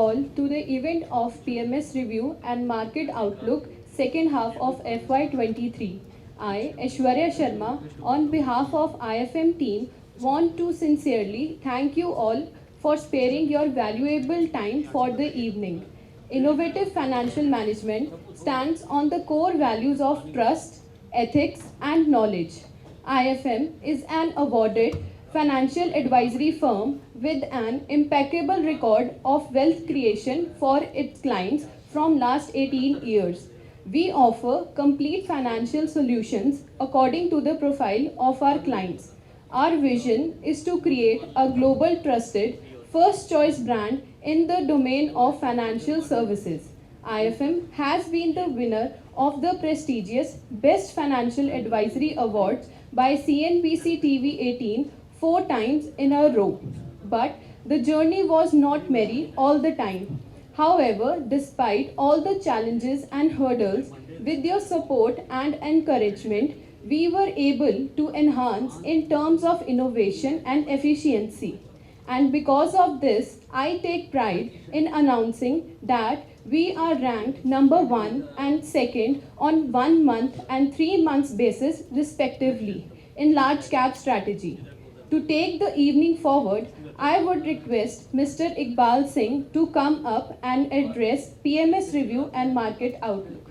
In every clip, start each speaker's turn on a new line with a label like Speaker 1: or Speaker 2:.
Speaker 1: all to the event of PMS Review and Market Outlook second half of FY23. I, Aishwarya Sharma, on behalf of IFM team, want to sincerely thank you all for sparing your valuable time for the evening. Innovative financial management stands on the core values of trust, ethics, and knowledge. IFM is an awarded financial advisory firm with an impeccable record of wealth creation for its clients from last 18 years. We offer complete financial solutions according to the profile of our clients. Our vision is to create a global trusted first choice brand in the domain of financial services. IFM has been the winner of the prestigious Best Financial Advisory Awards by CNBC TV 18 four times in a row. But the journey was not merry all the time. However, despite all the challenges and hurdles, with your support and encouragement, we were able to enhance in terms of innovation and efficiency. And because of this, I take pride in announcing that we are ranked number 1 and 2nd on 1 month and 3 months basis respectively in large cap strategy. To take the evening forward, I would request Mr. Iqbal Singh to come up and address PMS Review and Market Outlook.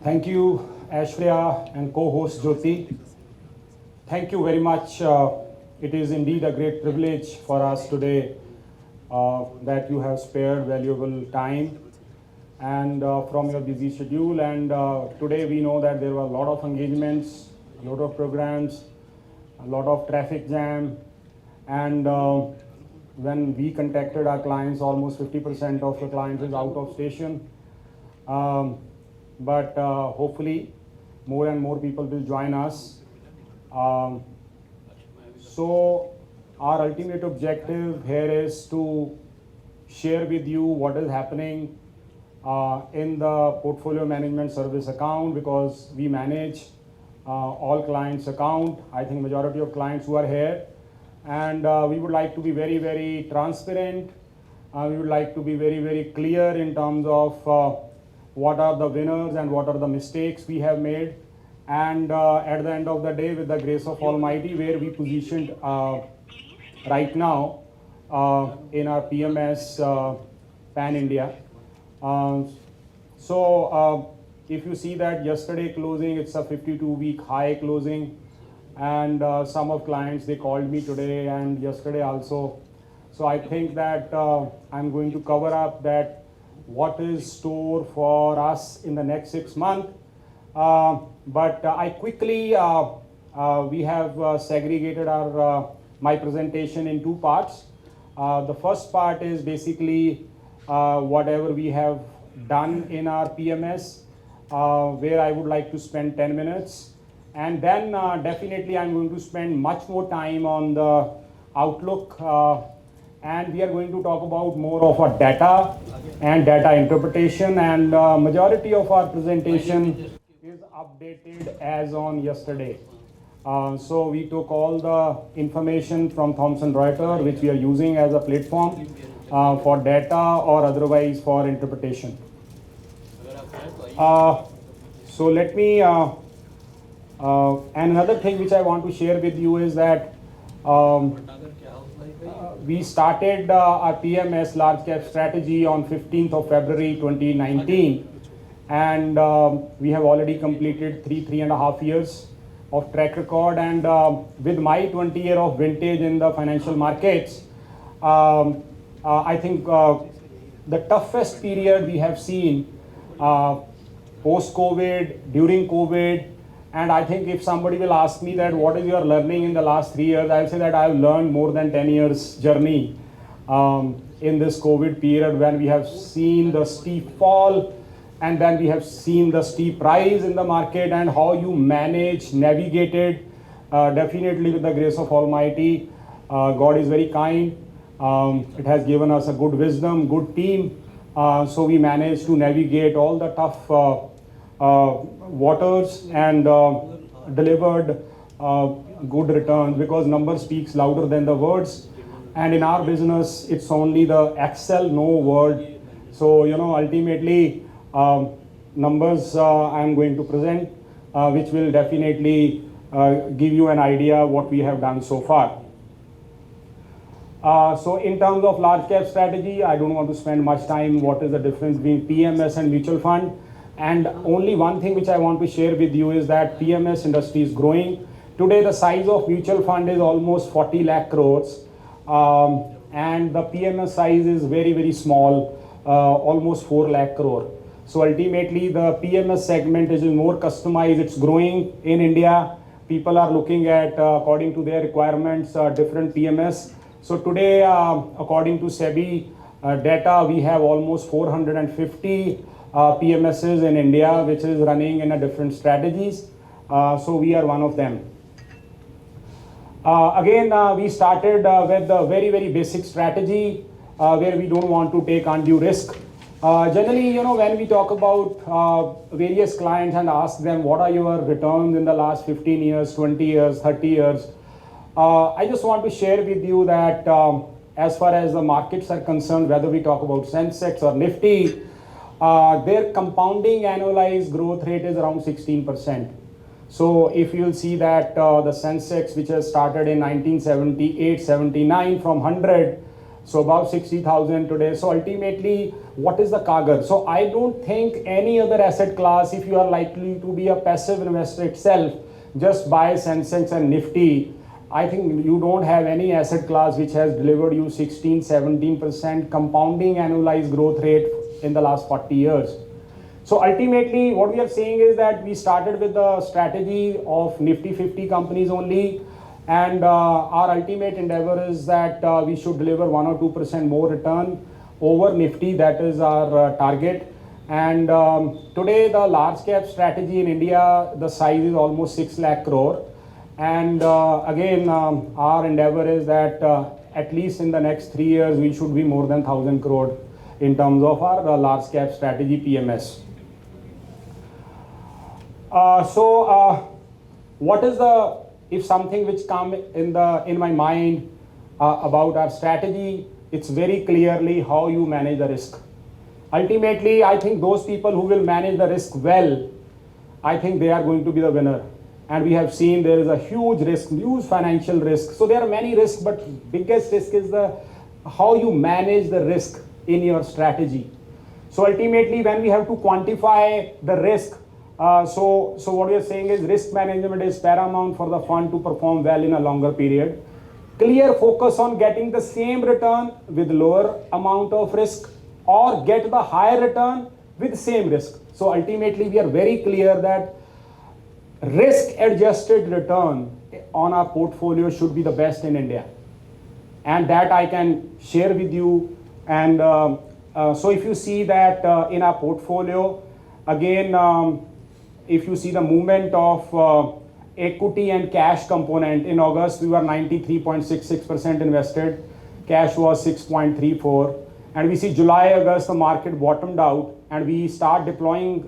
Speaker 2: Thank you, Aishwarya and co-host Jyoti. Thank you very much. It is indeed a great privilege for us today that you have spared valuable time and from your busy schedule. And today we know that there were a lot of engagements, a lot of programs, a lot of traffic jam, and when we contacted our clients, almost 50% of the clients is out of station. But hopefully more and more people will join us. So our ultimate objective here is to share with you what is happening in the portfolio management service account, because we manage all clients' account. I think majority of clients who are here, and we would like to be very, very transparent. We would like to be very, very clear in terms of what are the winners and what are the mistakes we have made. And at the end of the day, with the grace of Almighty, where we positioned right now in our PMS Pan India. If you see that yesterday closing, it's a 52-week high closing, and some of clients, they called me today and yesterday also. So I think that I'm going to cover up that what is store for us in the next 6 months. But I quickly, we have segregated my presentation in 2 parts. The first part is basically whatever we have done in our PMS, where I would like to spend 10 minutes. And then definitely I'm going to spend much more time on the outlook, and we are going to talk about more of a data and data interpretation, and majority of our presentation is updated as on yesterday. So we took all the information from Thomson Reuters, which we are using as a platform for data or otherwise for interpretation. So let me, and another thing which I want to share with you is that we started our PMS large cap strategy on 15th of February 2019, and we have already completed 3.5 years of track record. And with my 20 year of vintage in the financial markets, I think the toughest period we have seen post-COVID, during COVID. And I think if somebody will ask me that what is your learning in the last 3 years, I'll say that I've learned more than 10 years journey in this COVID period, when we have seen the steep fall and then we have seen the steep rise in the market, and how you manage, navigated. Definitely with the grace of Almighty, God is very kind. It has given us a good wisdom, good team. So we managed to navigate all the tough waters and delivered good returns, because number speaks louder than the words. And in our business, it's only the Excel, no Word. So, ultimately, numbers I'm going to present, which will definitely give you an idea what we have done so far. So in terms of large cap strategy, I don't want to spend much time what is the difference between PMS and mutual fund. And only one thing which I want to share with you is that PMS industry is growing. Today the size of mutual fund is almost 40 lakh crores. And the PMS size is very, very small, almost 4 lakh crore. So ultimately the PMS segment is more customized, it's growing in India. People are looking at, according to their requirements, different PMS. So today, according to SEBI data, we have almost 450 PMSs in India, which is running in a different strategies. So we are one of them. Again, we started with a very, very basic strategy where we don't want to take undue risk. Generally, when we talk about various clients and ask them what are your returns in the last 15 years, 20 years, 30 years, I just want to share with you that as far as the markets are concerned, whether we talk about Sensex or Nifty, their compounding annualized growth rate is around 16%. So if you'll see that the Sensex, which has started in 1978-79 from 100, so about 60,000 today. So ultimately, what is the CAGR? So I don't think any other asset class, if you are likely to be a passive investor itself, just buy Sensex and Nifty. I think you don't have any asset class which has delivered you 16-17% compounding annualized growth rate in the last 40 years. So ultimately, what we are saying is that we started with the strategy of Nifty 50 companies only, and our ultimate endeavor is that we should deliver 1 or 2% more return over Nifty. That is our target. And today, the large cap strategy in India, the size is almost 6 lakh crore. And again, our endeavor is that at least in the next 3 years, we should be more than 1,000 crore in terms of our large cap strategy PMS. What is if something which come in my mind about our strategy, it's very clearly how you manage the risk. Ultimately, I think those people who will manage the risk well, I think they are going to be the winner. And we have seen there is a huge risk, huge financial risk. So there are many risks, but biggest risk is how you manage the risk in your strategy. So ultimately, when we have to quantify the risk, so what we are saying is risk management is paramount for the fund to perform well in a longer period. Clear focus on getting the same return with lower amount of risk, or get the higher return with same risk. So ultimately, we are very clear that risk adjusted return on our portfolio should be the best in India, and that I can share with you. And so if you see that in our portfolio, again, if you see the movement of equity and cash component, in August we were 93.66% invested, cash was 6.34, and we see July, August the market bottomed out, and we start deploying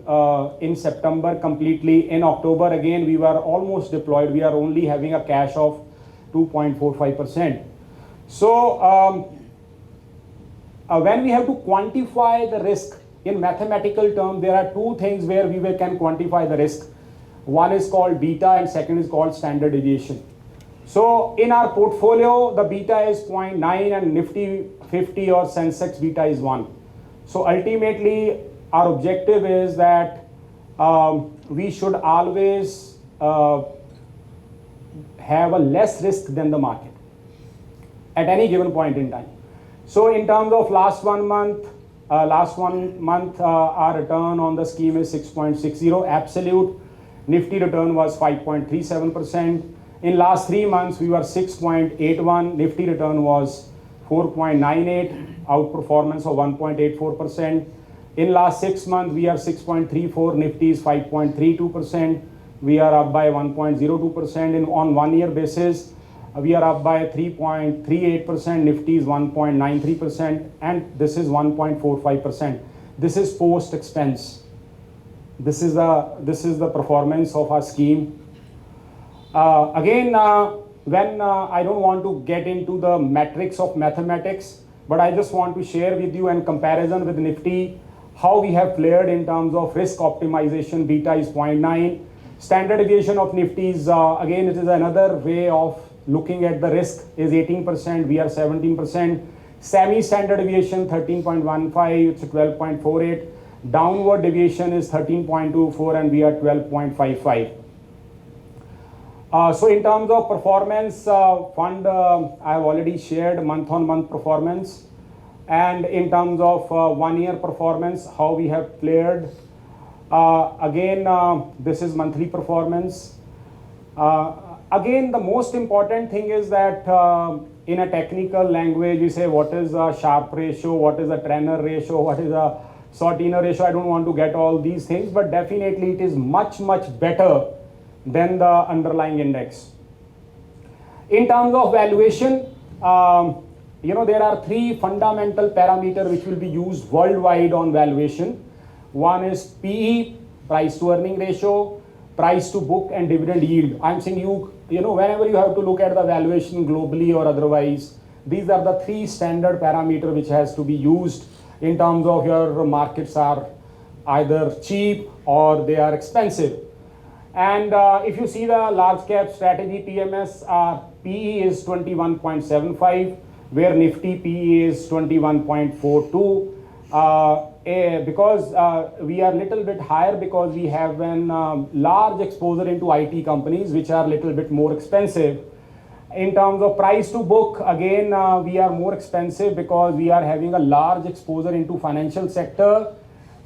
Speaker 2: in September completely. In October again we were almost deployed. We are only having a cash of 2.45%. So when we have to quantify the risk in mathematical terms, there are two things where we can quantify the risk. One is called beta and second is called standard deviation. So in our portfolio, the beta is 0.9 and Nifty 50 or Sensex beta is 1. So ultimately, our objective is that we should always have a less risk than the market at any given point in time. So in terms of last one month, our return on the scheme is 6.60. Absolute Nifty return was 5.37%. In last 3 months, we were 6.81. Nifty return was 4.98, outperformance of 1.84%. In last 6 months, we are 6.34. Nifty is 5.32%. We are up by 1.02%. And on 1 year basis, we are up by 3.38%. Nifty is 1.93%, and this is 1.45%. This is post expense. This is the performance of our scheme. Again, when I don't want to get into the metrics of mathematics, but I just want to share with you in comparison with Nifty how we have played in terms of risk optimization. Beta is 0.9. Standard deviation of Nifty is, again, it is another way of looking at the risk, is 18%, we are 17%. Semi-standard deviation 13.15, it's 12.48. Downward deviation is 13.24 and we are 12.55. So in terms of performance, fund, I have already shared month-on-month performance. And in terms of 1 year performance, how we have played. Again, this is monthly performance. Again, the most important thing is that in a technical language, we say what is a Sharpe ratio, what is a Trenner ratio, what is a Sortiner ratio. I don't want to get all these things, but definitely it is much, much better than the underlying index. In terms of valuation, there are three fundamental parameters which will be used worldwide on valuation. One is PE, price to earning ratio, price to book, and dividend yield. I'm saying whenever you have to look at the valuation globally or otherwise, these are the three standard parameters which has to be used in terms of your markets are either cheap or they are expensive. And if you see the large cap strategy PMS, PE is 21.75, where Nifty PE is 21.42. Because we are little bit higher because we have an large exposure into IT companies which are little bit more expensive. In terms of price to book, again, we are more expensive because we are having a large exposure into financial sector,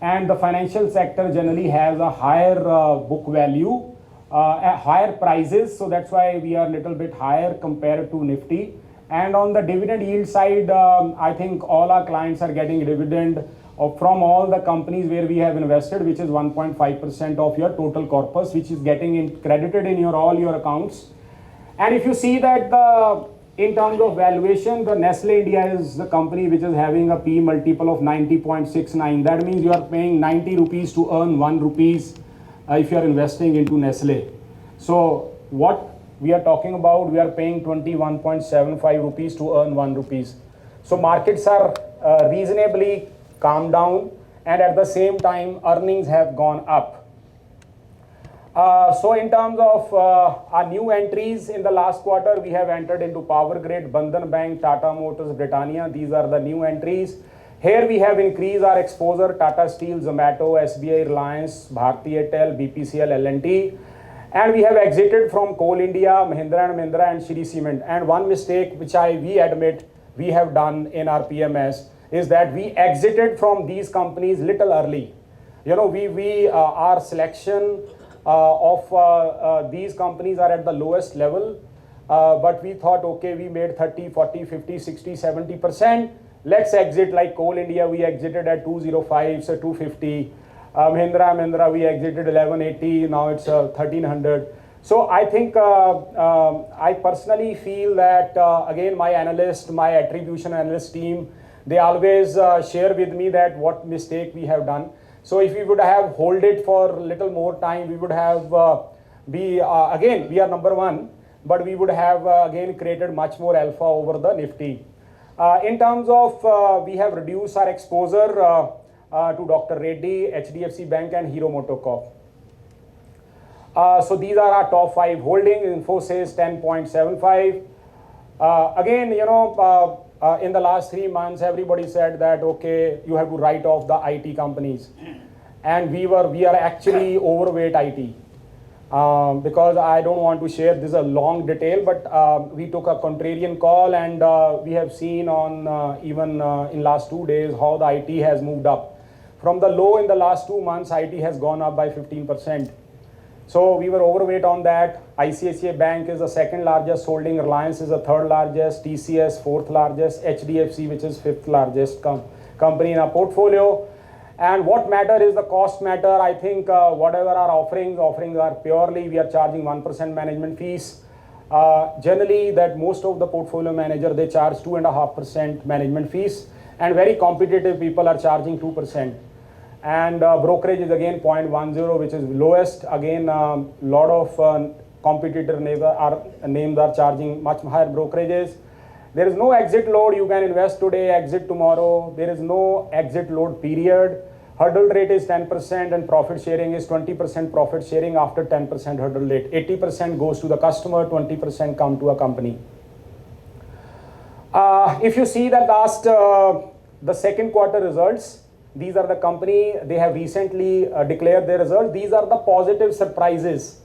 Speaker 2: and the financial sector generally has a higher book value, higher prices. So that's why we are little bit higher compared to Nifty. And on the dividend yield side, I think all our clients are getting dividend from all the companies where we have invested, which is 1.5% of your total corpus, which is getting credited in all your accounts. And if you see that in terms of valuation, the Nestle India is the company which is having a P multiple of 90.69. That means you are paying 90 rupees to earn 1 rupees if you are investing into Nestle. So what we are talking about, we are paying 21.75 rupees to earn 1 rupees. So markets are reasonably calmed down, and at the same time earnings have gone up. So in terms of our new entries in the last quarter, we have entered into Power Grid, Bandhan Bank, Tata Motors, Britannia. These are the new entries. Here we have increased our exposure: Tata Steel, Zomato, SBI, Reliance, Bharti Airtel, BPCL, L&T. And we have exited from Coal India, Mahindra & Mahindra, and Shri Cement. And one mistake which we admit we have done in our PMS is that we exited from these companies little early. Our selection of these companies are at the lowest level, but we thought, okay, we made 30, 40, 50, 60, 70%. Let's exit. Like Coal India, we exited at 205, so 250. Mahindra, we exited 1180, now it's 1300. So I think I personally feel that, again, my attribution analyst team, they always share with me that what mistake we have done. So if we would have hold it for a little more time, we would have again, we are number one, but we would have again created much more alpha over the Nifty. In terms of, we have reduced our exposure to Dr. Reddy, HDFC Bank, and Hero MotoCorp. So these are our top 5 holdings. Infosys 10.75. Again, in the last 3 months, everybody said that, okay, you have to write off the IT companies. And we are actually overweight IT. Because I don't want to share, this is a long detail, but we took a contrarian call, and we have seen on even in last 2 days how the IT has moved up. From the low in the last 2 months, IT has gone up by 15%. So we were overweight on that. ICICI Bank is the second largest holding, Reliance is the third largest, TCS fourth largest, HDFC, which is fifth largest company in our portfolio. And what matter is the cost matter. I think whatever our offerings are purely, we are charging 1% management fees. Generally, that most of the portfolio manager, they charge 2.5% management fees, and very competitive people are charging 2%. And brokerage is again 0.10, which is lowest. Again, lot of competitor names are charging much higher brokerages. There is no exit load. You can invest today, exit tomorrow. There is no exit load period. Hurdle rate is 10% and profit sharing is 20% profit sharing after 10% hurdle rate. 80% goes to the customer, 20% come to a company. If you see the last, the second quarter results, these are the company, they have recently declared their results. These are the positive surprises.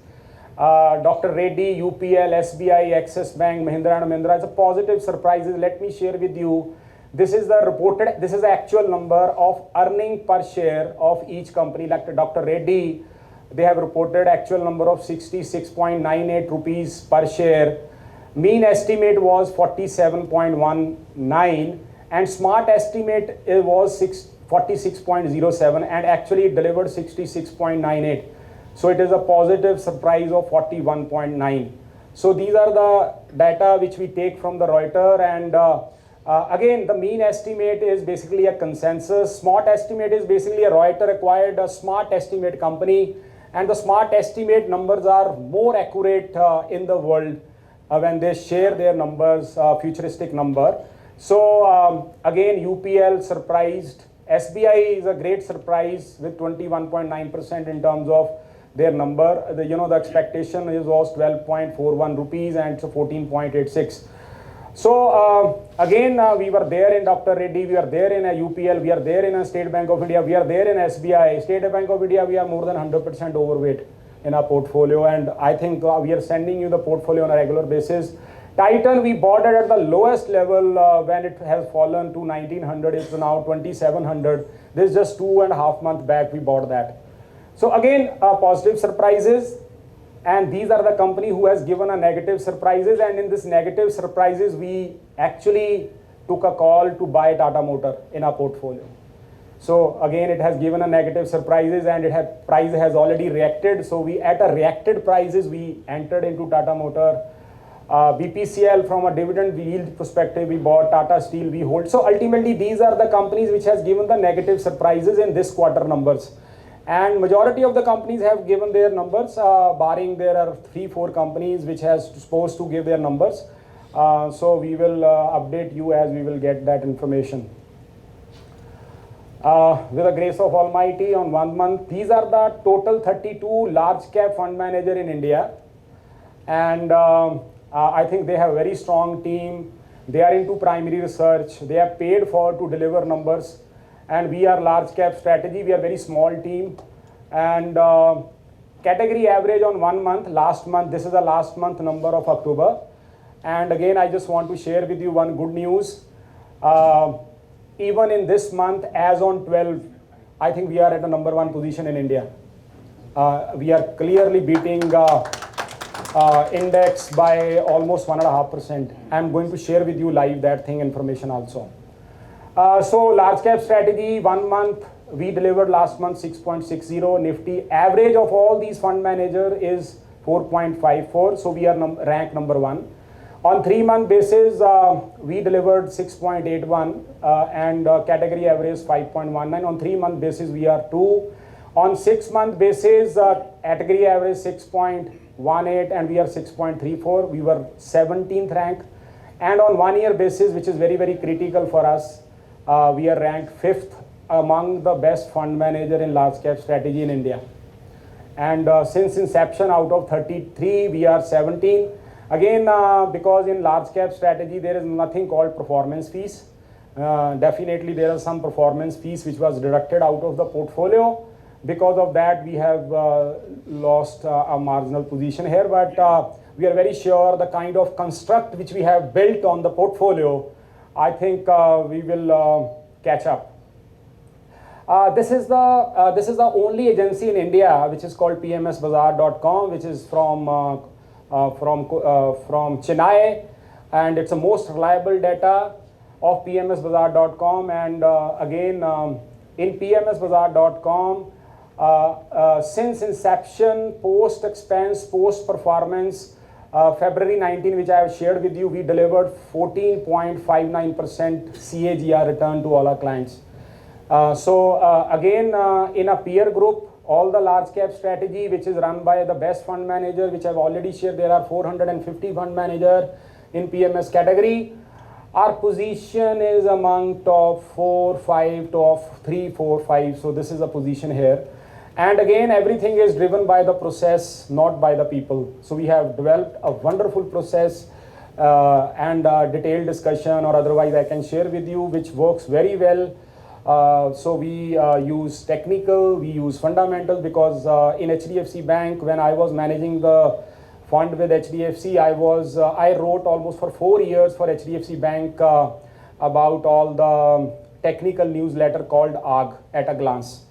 Speaker 2: Dr. Reddy, UPL, SBI, Axis Bank, Mahindra and Mahindra, it's a positive surprises. Let me share with you. This is the reported, this is the actual number of earning per share of each company. Like Dr. Reddy, they have reported actual number of 66.98 rupees per share. Mean estimate was 47.19 and smart estimate was 46.07 and actually it delivered 66.98. So it is a positive surprise of 41.9. So these are the data which we take from the Reuters, and again the mean estimate is basically a consensus. Smart estimate is basically a Reuters acquired a smart estimate company, and the smart estimate numbers are more accurate in the world when they share their numbers, futuristic number. So again UPL surprised. SBI is a great surprise with 21.9% in terms of their number. The expectation was 12.41 rupees and it's 14.86. So again, we were there in Dr. Reddy, we are there in a UPL, we are there in a State Bank of India, we are there in SBI. State Bank of India, we are more than 100% overweight in our portfolio, and I think we are sending you the portfolio on a regular basis. Titan, we bought it at the lowest level when it has fallen to 1900. It's now 2700. This is just 2.5 months back we bought that. So again, positive surprises, and these are the company who has given a negative surprises, and in this negative surprises we actually took a call to buy Tata Motor in our portfolio. So again, it has given a negative surprises and price has already reacted. So we at a reacted prices we entered into Tata Motor. BPCL, from a dividend yield perspective, we bought. Tata Steel we hold. So ultimately these are the companies which has given the negative surprises in this quarter numbers, and majority of the companies have given their numbers, barring there are 3-4 companies which has supposed to give their numbers. So we will update you as we will get that information. With the grace of Almighty, on 1 month, these are the total 32 large cap fund manager in India, and I think they have a very strong team. They are into primary research. They are paid for to deliver numbers, and we are large cap strategy. We are very small team, and category average on 1 month, last month, this is the last month number of October. And again, I just want to share with you one good news. Even in this month, as on 12, I think we are at a #1 position in India. We are clearly beating index by almost 1.5%. I'm going to share with you live that thing information also. So large cap strategy, 1 month, we delivered last month 6.60. Nifty average of all these fund manager is 4.54. So we are ranked #1. On 3-month basis, we delivered 6.81 and category average 5.19. On 3-month basis, we are 2. On 6-month basis, category average 6.18 and we are 6.34. We were 17th rank. And on 1-year basis, which is very, very critical for us, we are ranked 5th among the best fund manager in large cap strategy in India. And since inception, out of 33, we are 17. Again, because in large cap strategy, there is nothing called performance fees. Definitely, there are some performance fees which was deducted out of the portfolio. Because of that, we have lost a marginal position here. But we are very sure the kind of construct which we have built on the portfolio, I think we will catch up. This is the only agency in India which is called PMSbazaar.com, which is from Chennai, and it's the most reliable data of PMSbazaar.com. And again, in PMSbazaar.com, since inception, post expense, post performance, February 19, which I have shared with you, we delivered 14.59% CAGR return to all our clients. So again, in a peer group, all the large cap strategy, which is run by the best fund manager, which I've already shared. There are 450 fund manager in PMS category. Our position is among top 4, 5, top 3, 4, 5. So this is a position here. And again, everything is driven by the process, not by the people. So we have developed a wonderful process and detailed discussion, or otherwise I can share with you, which works very well. So we use technical, we use fundamental, because in HDFC Bank, when I was managing the fund with HDFC, I wrote almost for 4 years for HDFC Bank about all the technical newsletter called AG, at a glance.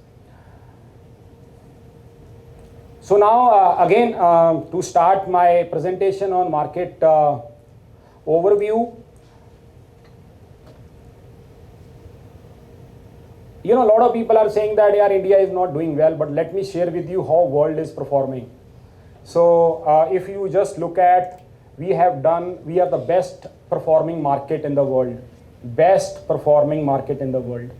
Speaker 2: So now again, to start my presentation on market overview, a lot of people are saying that India is not doing well, but let me share with you how world is performing. So if you just look at, we are the best performing market in the world. Best performing market in the world.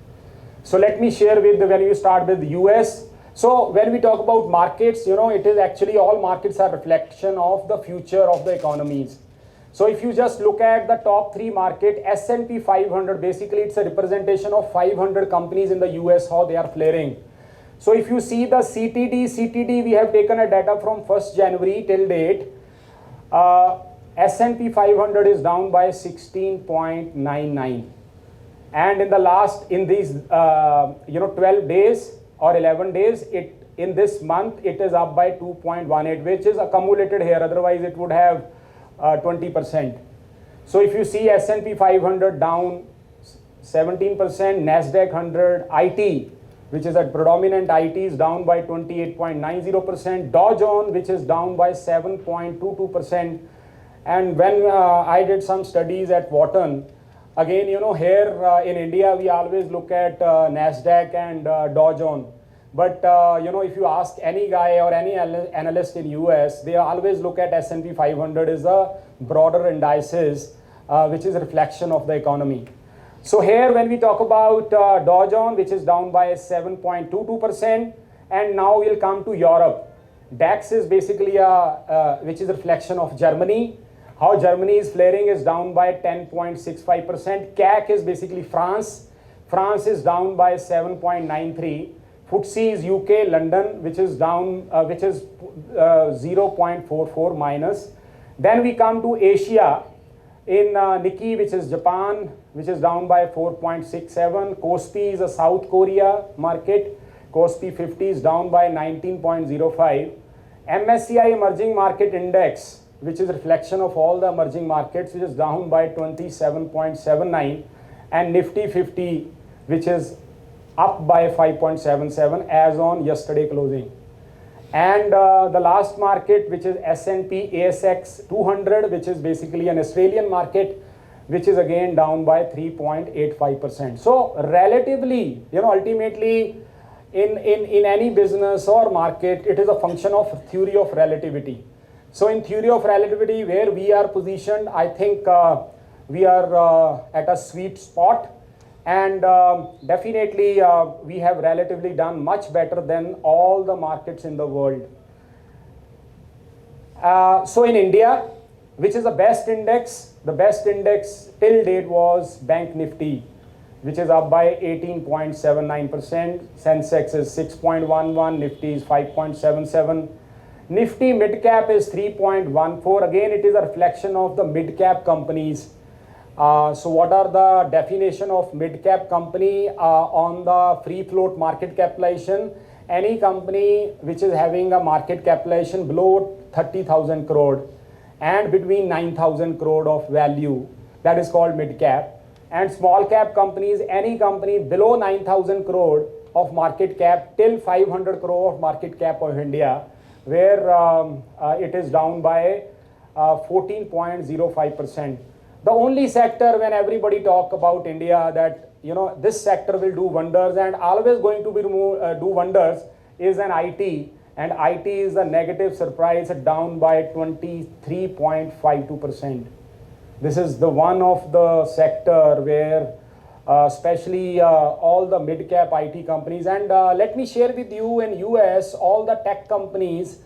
Speaker 2: So let me share when you start with the US. So when we talk about markets, it is actually all markets are reflection of the future of the economies. So if you just look at the top 3 market, S&P 500, basically it's a representation of 500 companies in the US, how they are flaring. So if you see the CTD, we have taken a data from 1st January till date. S&P 500 is down by 16.99. And in these 12 days or 11 days, in this month, it is up by 2.18, which is accumulated here. Otherwise, it would have 20%. So if you see S&P 500 down 17%, Nasdaq 100, IT, which is a predominant IT, is down by 28.90%, Dow Jones, which is down by 7.22%. And when I did some studies at Wharton, again, here in India, we always look at Nasdaq and Dow Jones. But if you ask any guy or any analyst in US, they always look at S&P 500 as a broader indices, which is a reflection of the economy. So here, when we talk about Dow Jones, which is down by 7.22%, and now we'll come to Europe. DAX is basically which is a reflection of Germany. How Germany is flaring is down by 10.65%. CAC is basically France. France is down by 7.93. FTSE is UK, London, which is down, which is 0.44 minus. Then we come to Asia in Nikkei, which is Japan, which is down by 4.67. KOSPI is a South Korea market. KOSPI 50 is down by 19.05. MSCI Emerging Market Index, which is a reflection of all the emerging markets, which is down by 27.79. And Nifty 50, which is up by 5.77 as on yesterday closing. And the last market, which is S&P ASX 200, which is basically an Australian market, which is again down by 3.85%. So relatively, ultimately in any business or market, it is a function of theory of relativity. So in theory of relativity, where we are positioned, I think we are at a sweet spot. And definitely we have relatively done much better than all the markets in the world. So in India, which is the best index till date was Bank Nifty, which is up by 18.79%. Sensex is 6.11, Nifty is 5.77. Nifty mid-cap is 3.14. Again, it is a reflection of the mid-cap companies. So what are the definition of mid-cap company on the free float market capitalization? Any company which is having a market capitalization below 30,000 crore and between 9,000 crore of value, that is called mid-cap. And small cap companies, any company below 9,000 crore of market cap till 500 crore of market cap of India, where it is down by 14.05%. The only sector when everybody talk about India that this sector will do wonders and always going to be do wonders is an IT, and IT is a negative surprise, down by 23.52%. This is the one of the sector where especially all the mid-cap IT companies. And let me share with you, in US, all the tech companies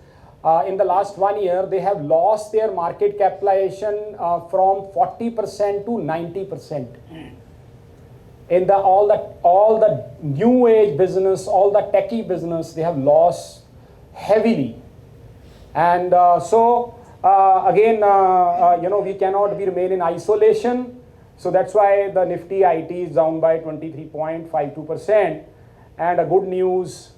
Speaker 2: in the last 1 year, they have lost their market capitalization from 40% to 90%. In all the new age business, all the techie business, they have lost heavily. And we cannot remain in isolation. So that's why the Nifty IT is down by 23.52%. And a good news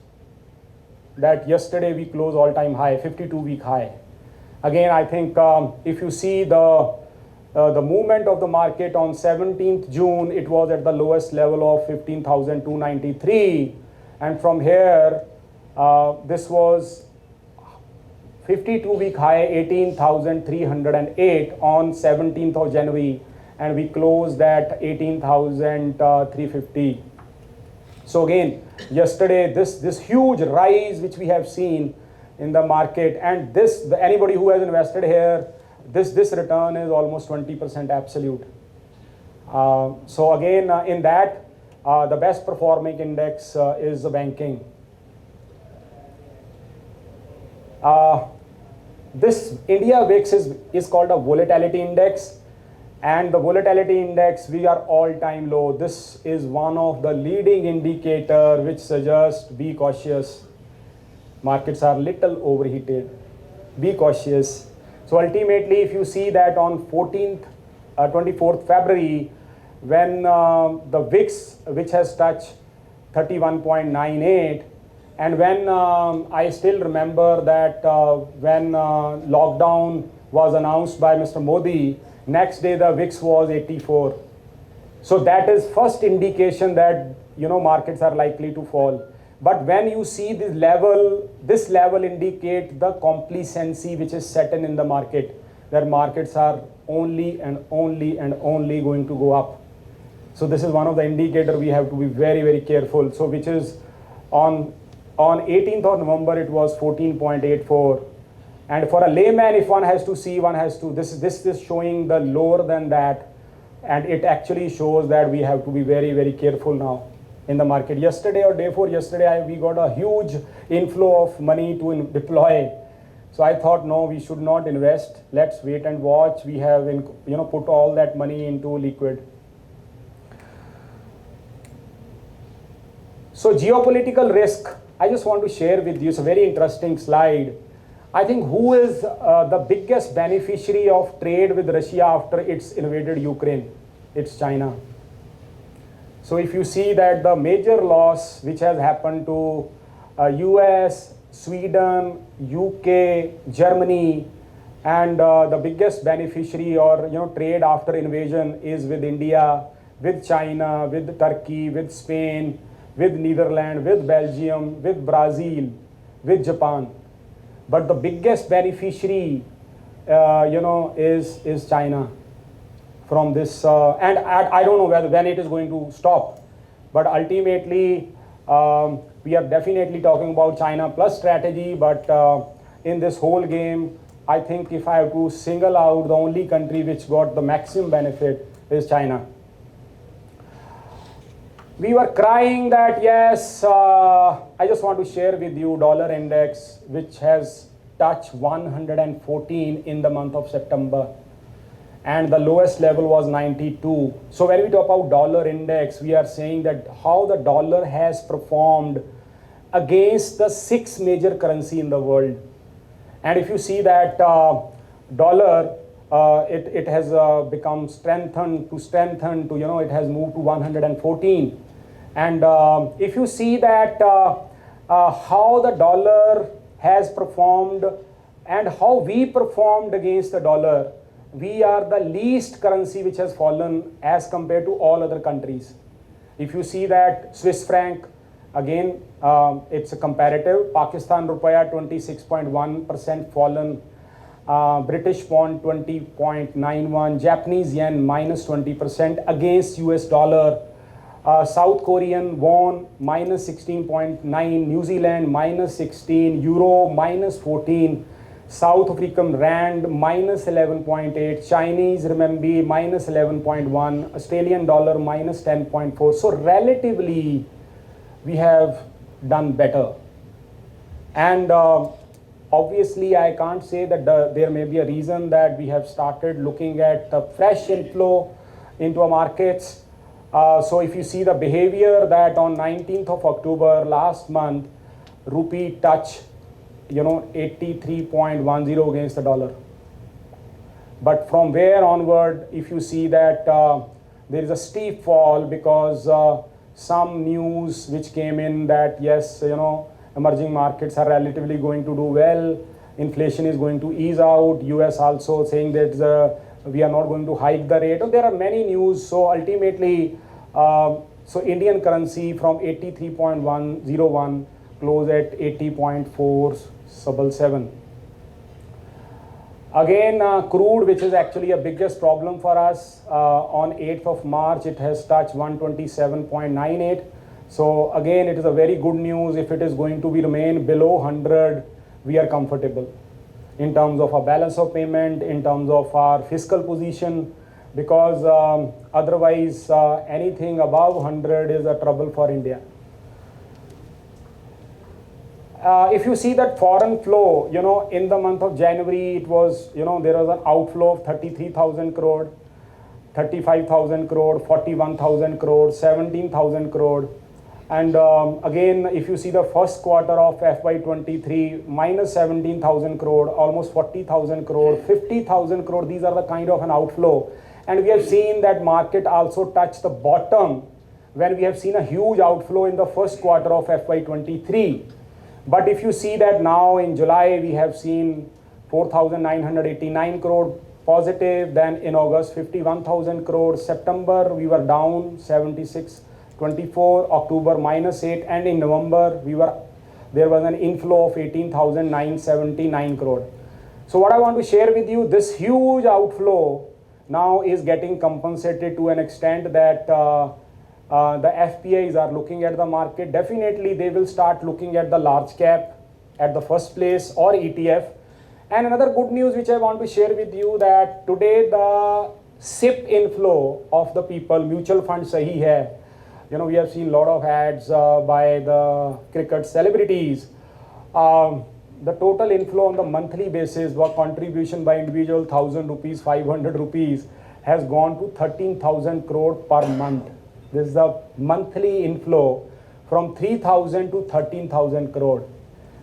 Speaker 2: that yesterday we closed all-time high, 52-week high. Again, I think if you see the movement of the market on 17th June, it was at the lowest level of 15,293. And from here, this was 52-week high, 18,308 on 17th of January. And we closed at 18,350. So again, yesterday, this huge rise which we have seen in the market, and anybody who has invested here, this return is almost 20% absolute. So again, in that, the best performing index is the banking. This India VIX is called a volatility index. And the volatility index, we are all-time low. This is one of the leading indicator which suggests be cautious. Markets are little overheated. Be cautious. So ultimately, if you see that on 24th February, when the VIX, which has touched 31.98, and when I still remember that when lockdown was announced by Mr. Modi, next day the VIX was 84. So that is first indication that markets are likely to fall. But when you see this level indicate the complacency which is set in the market, that markets are only and only going to go up. So this is one of the indicators we have to be very, very careful. So which is on 18th of November, it was 14.84. And for a layman, if one has to see, this is showing the lower than that. And it actually shows that we have to be very, very careful now in the market. Yesterday or day before yesterday, we got a huge inflow of money to deploy. So I thought, no, we should not invest. Let's wait and watch. We have put all that money into liquid. So geopolitical risk, I just want to share with you. It's a very interesting slide. I think who is the biggest beneficiary of trade with Russia after it's invaded Ukraine? It's China. So if you see that the major loss which has happened to US, Sweden, UK, Germany, and the biggest beneficiary or trade after invasion is with India, with China, with Turkey, with Spain, with Netherlands, with Belgium, with Brazil, with Japan. But the biggest beneficiary, is China from this. And I don't know when it is going to stop. But ultimately, we are definitely talking about China plus strategy. But in this whole game, I think if I have to single out the only country which got the maximum benefit is China. We were crying that, yes, I just want to share with you dollar index, which has touched 114 in the month of September. And the lowest level was 92. So when we talk about dollar index, we are saying that how the dollar has performed against the 6 major currency in the world. And if you see that dollar, it has become strengthened to, it has moved to 114. And if you see that how the dollar has performed and how we performed against the dollar, we are the least currency which has fallen as compared to all other countries. If you see that Swiss franc, again, it's a comparative. Pakistan rupiah 26.1% fallen. British pound 20.91. Japanese yen minus 20% against US dollar. South Korean won minus 16.9, New Zealand minus 16, Euro minus 14, South African Rand minus 11.8, Chinese Renminbi minus 11.1, Australian dollar minus 10.4. So relatively, we have done better. And obviously, I can't say that there may be a reason that we have started looking at fresh inflow into our markets. So if you see the behavior that on 19th of October last month, rupee touched 83.10 against the dollar. But from where onward, if you see that there is a steep fall because some news which came in that yes, emerging markets are relatively going to do well, inflation is going to ease out, US also saying that we are not going to hike the rate. There are many news. So ultimately, so Indian currency from 83.101 close at 80.477. Again, crude, which is actually a biggest problem for us, on 8th of March, it has touched 127.98. So again, it is a very good news. If it is going to be remain below 100, we are comfortable in terms of our balance of payment, in terms of our fiscal position, because otherwise anything above 100 is a trouble for India. If you see that foreign flow, in the month of January, it was, there was an outflow of 33,000 crore, 35,000 crore, 41,000 crore, 17,000 crore. And again, if you see the first quarter of FY23, minus 17,000 crore, almost 40,000 crore, 50,000 crore, these are the kind of an outflow. And we have seen that market also touched the bottom when we have seen a huge outflow in the first quarter of FY23. But if you see that now in July, we have seen 4,989 crore positive, then in August, 51,000 crore, September, we were down 76.24, October minus 8, and in November, there was an inflow of 18,979 crore. So what I want to share with you, this huge outflow now is getting compensated to an extent that the FPIs are looking at the market. Definitely, they will start looking at the large cap at the first place or ETF. And another good news which I want to share with you, that today the SIP inflow of the people, mutual fund sahi hai. We have seen a lot of ads by the cricket celebrities. The total inflow on the monthly basis, what contribution by individual, 1,000 rupees, 500 rupees, has gone to 13,000 crore per month. This is the monthly inflow from 3,000 to 13,000 crore.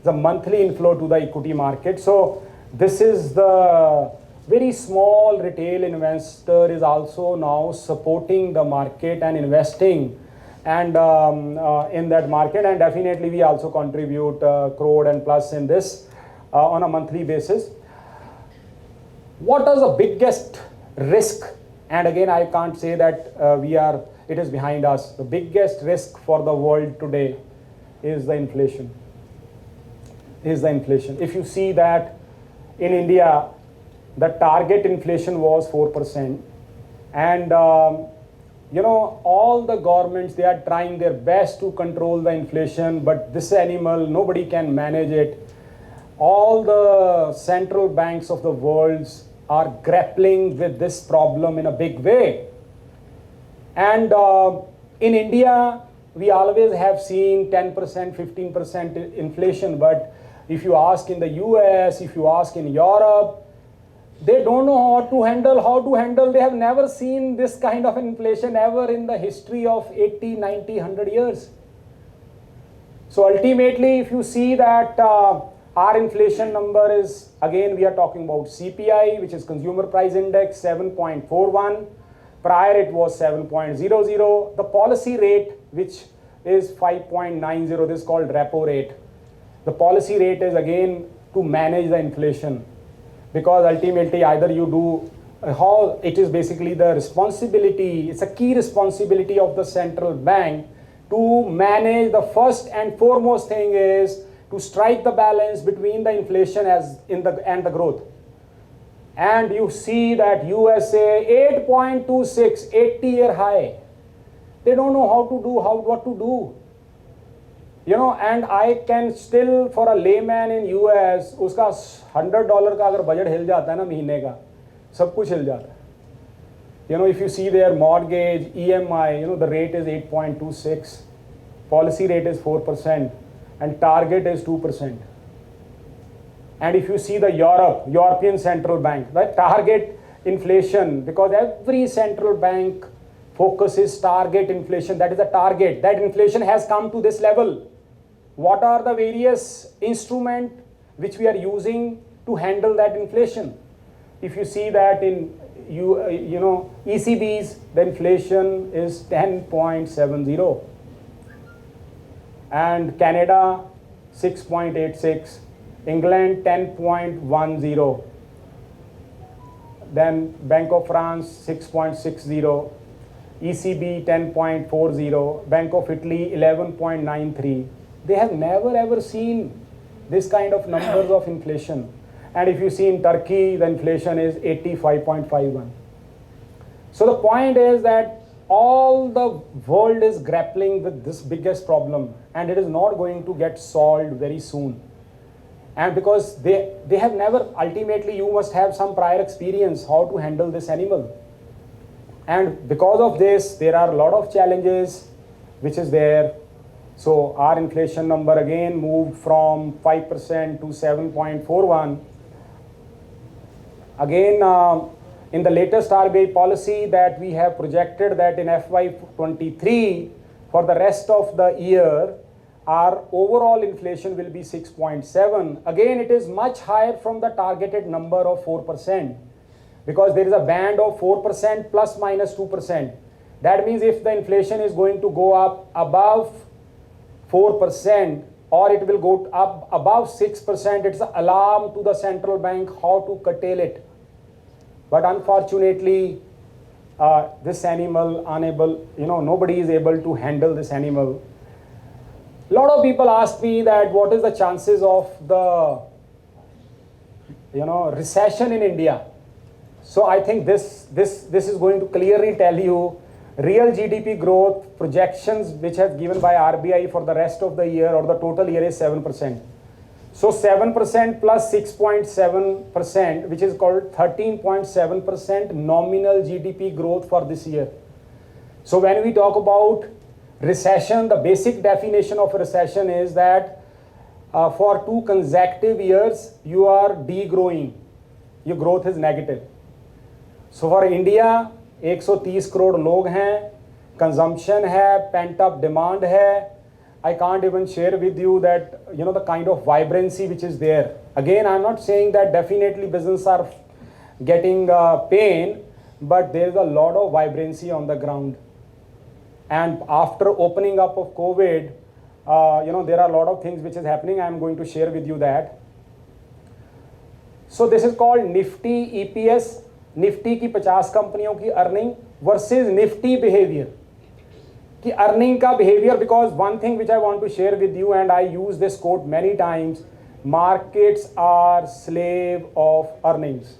Speaker 2: The monthly inflow to the equity market. So this is the very small retail investor is also now supporting the market and investing and in that market. And definitely we also contribute crore and plus in this on a monthly basis. What is the biggest risk? And again, I can't say that it is behind us. The biggest risk for the world today is the inflation. If you see that in India, the target inflation was 4%. And, all the governments, they are trying their best to control the inflation, but this animal, nobody can manage it. All the central banks of the world are grappling with this problem in a big way. And in India, we always have seen 10%, 15% inflation. But if you ask in the US, if you ask in Europe, they don't know how to handle. They have never seen this kind of inflation ever in the history of 80, 90, 100 years. So ultimately, if you see that our inflation number is, again, we are talking about CPI, which is Consumer Price Index, 7.41. Prior it was 7.00. The policy rate, which is 5.90, this is called repo rate. The policy rate is again to manage the inflation, because ultimately either you do, how it is basically the responsibility, it's a key responsibility of the central bank to manage. The first and foremost thing is to strike the balance between the inflation and the growth. And you see that USA 8.26, 80-year high. They don't know what to do. You know, and I can still, for a layman in US, उसका $100 का अगर budget हिल जाता है ना महीने का, सब कुछ हिल जाता है. You know, if you see their mortgage, EMI, you know, the rate is 8.26, policy rate is 4%, and target is 2%. And if you see the European Central Bank, the target inflation, because every central bank focuses target inflation, that is the target, that inflation has come to this level. What are the various instruments which we are using to handle that inflation? If you see that in ECBs, the inflation is 10.70, and Canada 6.86, England 10.10, then Bank of France 6.60, ECB 10.40, Bank of Italy 11.93. They have never ever seen this kind of numbers of inflation. And if you see in Turkey, the inflation is 85.51. So the point is that all the world is grappling with this biggest problem, and it is not going to get solved very soon. And because they have never, ultimately you must have some prior experience how to handle this animal. And because of this, there are a lot of challenges which is there. So our inflation number again moved from 5% to 7.41. Again, in the latest RBI policy that we have projected that in FY23, for the rest of the year, our overall inflation will be 6.7. Again, it is much higher from the targeted number of 4%, because there is a band of 4% plus minus 2%. That means if the inflation is going to go up above 4%, or it will go up above 6%, it's an alarm to the central bank how to curtail it. But unfortunately, this animal unable, nobody is able to handle this animal. A lot of people ask me that what is the chances of the, recession in India. So I think this is going to clearly tell you real GDP growth projections which has given by RBI for the rest of the year or the total year is 7%. So 7% plus 6.7%, which is called 13.7% nominal GDP growth for this year. So when we talk about recession, the basic definition of a recession is that for 2 consecutive years, you are degrowing. Your growth is negative. So for India, 130 crore लोग हैं, consumption है, pent up demand है. I can't even share with you that, the kind of vibrancy which is there. Again, I'm not saying that definitely business are getting pain, but there is a lot of vibrancy on the ground. And after opening up of COVID, there are a lot of things which is happening. I'm going to share with you that. So this is called Nifty EPS. Nifty की 50 कंपनियों की earning versus Nifty behaviour की earning का behaviour. Because one thing which I want to share with you and I use this quote many times, markets are slave of earnings.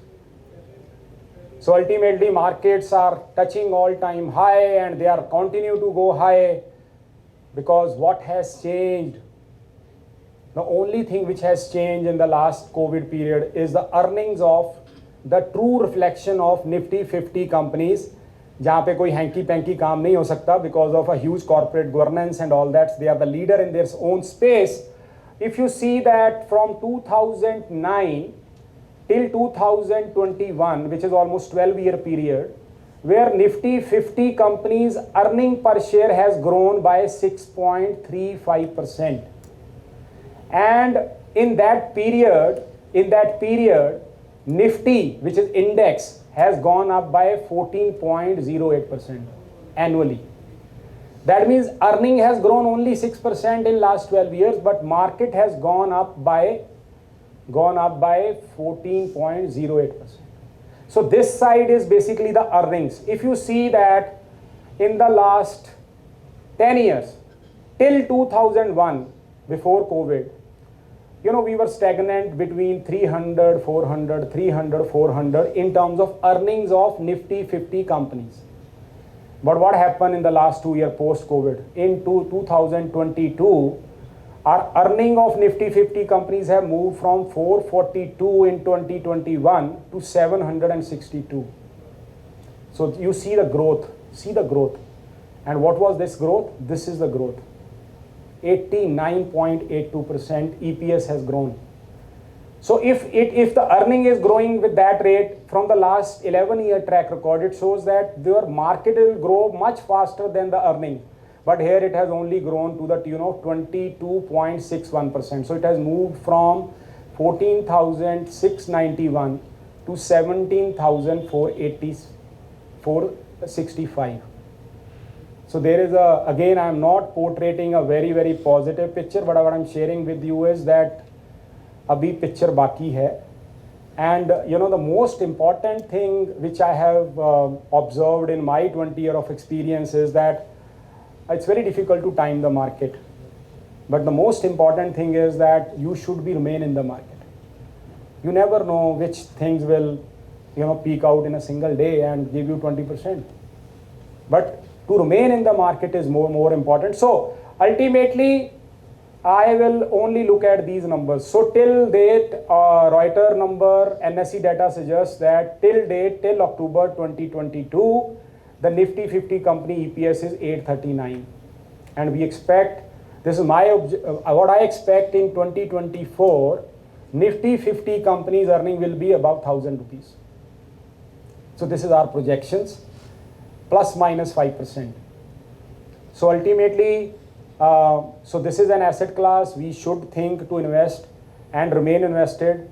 Speaker 2: So ultimately markets are touching all-time high and they are continue to go high, because what has changed, the only thing which has changed in the last COVID period is the earnings of the true reflection of Nifty 50 companies, जहाँ पे कोई hanky panky काम नहीं हो सकता because of a huge corporate governance and all that. They are the leader in their own space. If you see that from 2009 till 2021, which is almost 12-year period, where Nifty 50 companies earning per share has grown by 6.35%. And in that period, Nifty, which is index, has gone up by 14.08% annually. That means earning has grown only 6% in last 12 years, but market has gone up by 14.08%. So this side is basically the earnings. If you see that in the last 10 years, till 2001, before COVID, we were stagnant between 300, 400, 300, 400 in terms of earnings of Nifty 50 companies. But what happened in the last 2 years post-COVID? In 2022, Our earning of Nifty 50 companies have moved from 442 in 2021 to 762. So you see the growth, And what was this growth? This is the growth. 89.82% EPS has grown. So if the earning is growing with that rate from the last 11-year track record, it shows that their market will grow much faster than the earning. But here it has only grown to the tune of 22.61%. So it has moved from 14,691 to 17,465. So there is again, I am not portraying a very, very positive picture, but what I am sharing with you is that abhi picture baki hai. And the most important thing which I have observed in my 20 years of experience is that it's very difficult to time the market. But the most important thing is that you should remain in the market. You never know which things will peak out in a single day and give you 20%. But to remain in the market is more important. So ultimately, I will only look at these numbers. So till date, Reuters number, NSE data suggests that till date, till October 2022, the Nifty 50 company EPS is 839. And we expect, this is what I expect in 2024, Nifty 50 companies earning will be about 1,000 rupees. So this is our projections, plus minus 5%. So ultimately, so this is an asset class we should think to invest and remain invested.